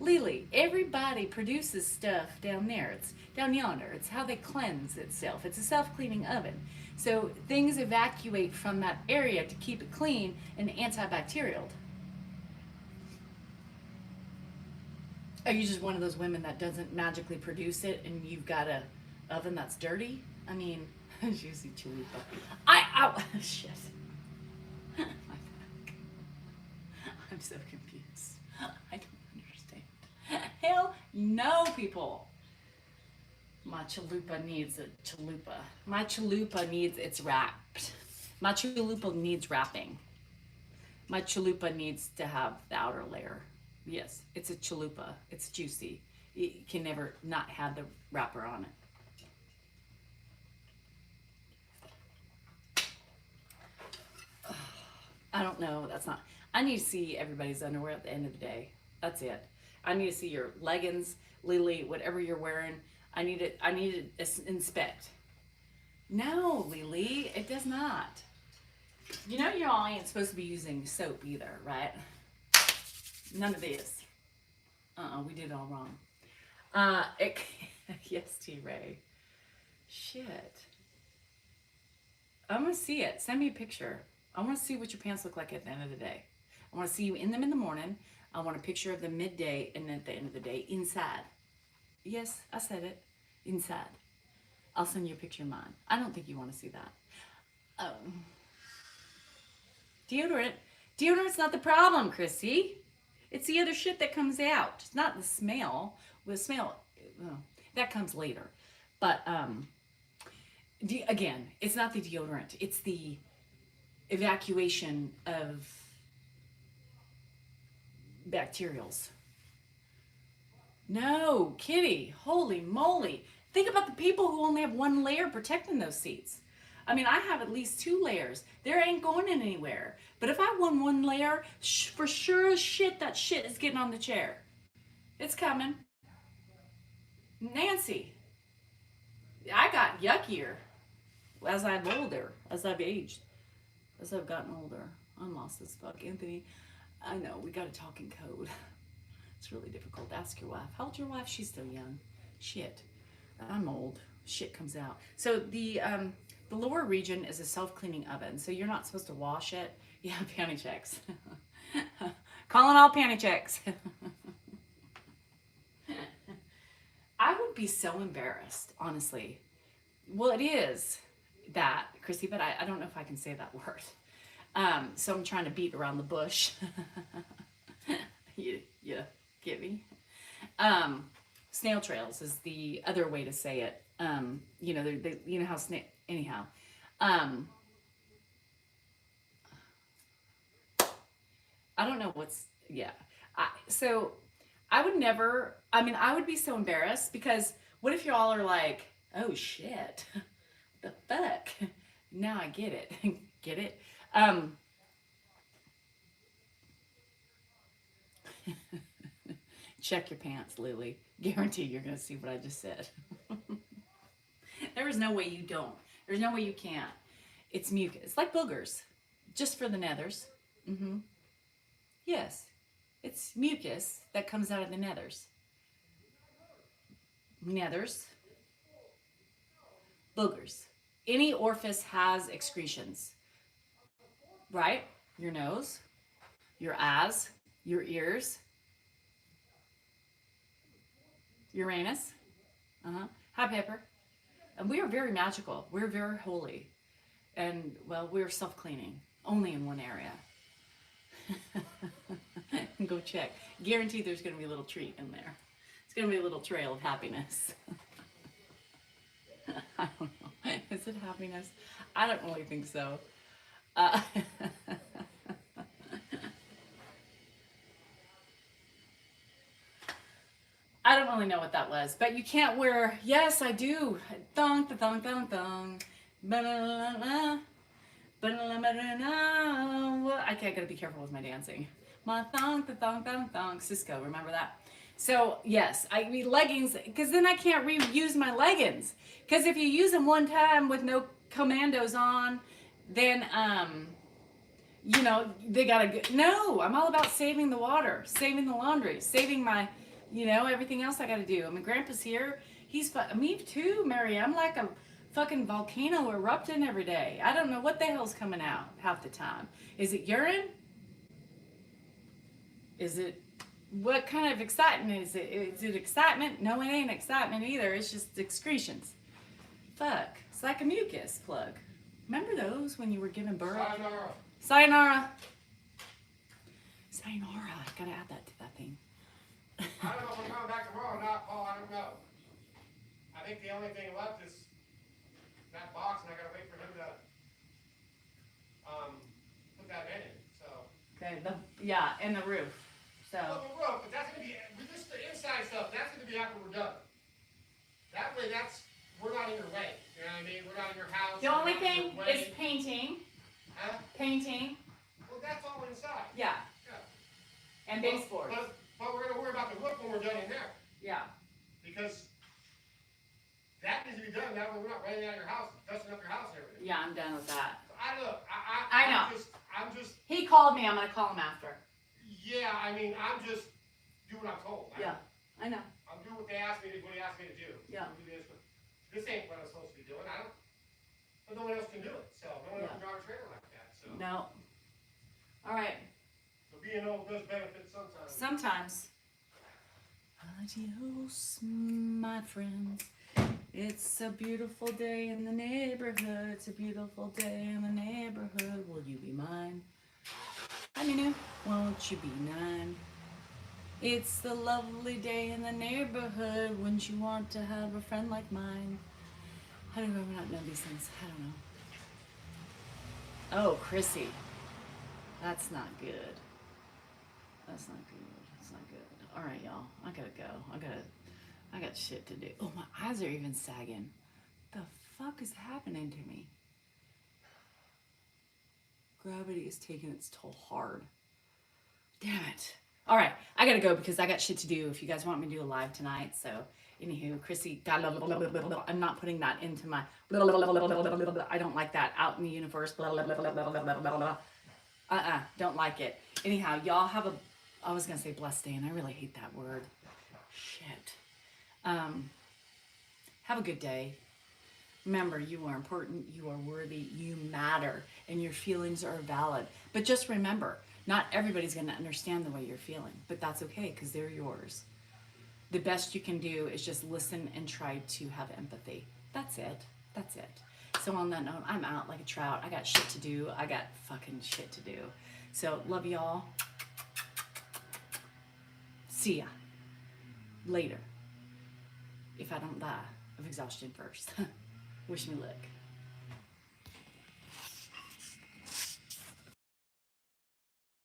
Lily, everybody produces stuff down there. It's down yonder. It's how they cleanse itself. It's a self-cleaning oven. So things evacuate from that area to keep it clean and antibacterial. Are you just one of those women that doesn't magically produce it and you've got a oven that's dirty? I mean, juicy chalupa. Shit. My back. I'm so confused. I don't understand. Hell no, people. My chalupa needs a chalupa. My chalupa needs, it's wrapped. My chalupa needs wrapping. My chalupa needs to have the outer layer. Yes, it's a chalupa. It's juicy. You can never not have the wrapper on it. I don't know. That's not. I need to see everybody's underwear at the end of the day. That's it. I need to see your leggings, Lily, whatever you're wearing. I need to inspect. No, Lily, it does not. You know y'all ain't supposed to be using soap either, right? None of this. We did it all wrong. Yes, T-Ray. Shit. I want to see it. Send me a picture. I want to see what your pants look like at the end of the day. I want to see you in them in the morning. I want a picture of them midday and at the end of the day inside. Yes, I said it. Inside. I'll send you a picture of mine. I don't think you want to see that. Deodorant. Deodorant's not the problem, Chrissy. It's the other shit that comes out. It's not the smell. The smell, that comes later. But again, it's not the deodorant. It's the evacuation of bacterials. No, Kitty, holy moly. Think about the people who only have one layer protecting those seats. I mean, I have at least 2 layers. There ain't going anywhere. But if I want one layer, for sure as shit, that shit is getting on the chair. It's coming. Nancy, I got yuckier as I've older, as I've aged, as I've gotten older. I'm lost as fuck. Anthony, I know, we gotta talk in code. It's really difficult. Ask your wife. How old's your wife? She's still young. Shit. I'm old. Shit comes out. So the lower region is a self-cleaning oven. So you're not supposed to wash it. Yeah, panty checks. Calling all panty checks. I would be so embarrassed, honestly. Well, it is that, Chrissy, but I don't know if I can say that word. So I'm trying to beat around the bush. You get me? Snail trails is the other way to say it. You know, you know how snail, anyhow. I don't know what's, yeah. So I would never, I mean, I would be so embarrassed because what if y'all are like, oh shit, the fuck? Now I get it. Get it? Check your pants, Lily. Guarantee you're going to see what I just said. There is no way you don't. There's no way you can't. It's mucus. It's like boogers, just for the nethers. Mm-hmm. Yes. It's mucus that comes out of the nethers. Nethers. Boogers. Any orifice has excretions, right? Your nose, your eyes, your ears, Uranus. Hi, Pepper. And we are very magical. We're very holy. And, well, we're self-cleaning, only in one area. Go check. Guarantee there's going to be a little treat in there. It's going to be a little trail of happiness. I don't know. Is it happiness? I don't really think so. I don't really know what that was, but you can't wear. Yes, I do. Thong, thong, thong, thong. I can't. Gotta be careful with my dancing. My thong, thong, thong, thong. Cisco, remember that? So yes, I need leggings because then I can't reuse my leggings. Because if you use them one time with no commandos on, then you know they gotta go. No, I'm all about saving the water, saving the laundry, saving my, you know, everything else I gotta do. I mean, Grandpa's here. He's me too, Mary. I'm like a fucking volcano erupting every day. I don't know what the hell's coming out half the time. Is it urine? Is it, what kind of excitement is it? Is it excitement? No, it ain't excitement either. It's just excretions. Fuck. It's like a mucus plug. Remember those when you were giving birth? Sayonara. Sayonara. Sayonara. I gotta add that to that thing. I don't know if I'm coming back tomorrow or not, Paul. I don't know. I think the only thing left is that box, and I gotta wait for him to put that in it. So. Okay. Yeah, and the roof. So. Well, the roof, but that's gonna be just the inside stuff. That's gonna be after we're done. That way, we're not in your way. You know what I mean? We're not in your house. The only we're not in thing your way. is painting. Huh? Painting. Well, that's all inside. Yeah. Yeah. And baseboards. But we're gonna worry about the roof when we're done in there. Yeah. Because that needs to be done. That way we're not raining out your house, dusting up your house and everything. Yeah, I'm done with that. So I know. I'm just, He called me. I'm gonna call him after. yeah, I mean, I'm just doing what I'm told. Yeah, I know. I'm doing what they asked me to, what he asked me to do. Yeah. Do this, but this ain't what I'm supposed to be doing. But no one else can do it. So no one else can drive a trailer like that. So. No. All right. So being old does benefit sometimes. Sometimes. Adios, my friends. It's a beautiful day in the neighborhood. It's a beautiful day in the neighborhood. Will you be mine? I mean, won't you be mine? It's the lovely day in the neighborhood. Wouldn't you want to have a friend like mine? How do I not know these things? I don't know. Oh, Chrissy. That's not good. That's not good. That's not good. All right, y'all. I gotta go. I got shit to do. Oh, my eyes are even sagging. The fuck is happening to me? Gravity is taking its toll hard. Damn it. All right, I gotta go because I got shit to do. If you guys want me to do a live tonight, so anywho, Chrissy, I'm not putting that into my. I don't like that out in the universe. Don't like it. Anyhow, y'all have a. I was gonna say blessed day, and I really hate that word. Shit. Have a good day. Remember, you are important, you are worthy, you matter, and your feelings are valid. But just remember, not everybody's going to understand the way you're feeling, but that's okay because they're yours. The best you can do is just listen and try to have empathy. That's it. That's it. So on that note, I'm out like a trout. I got shit to do. I got fucking shit to do. So love y'all. See ya. Later. If I don't die of exhaustion first. Wish me luck.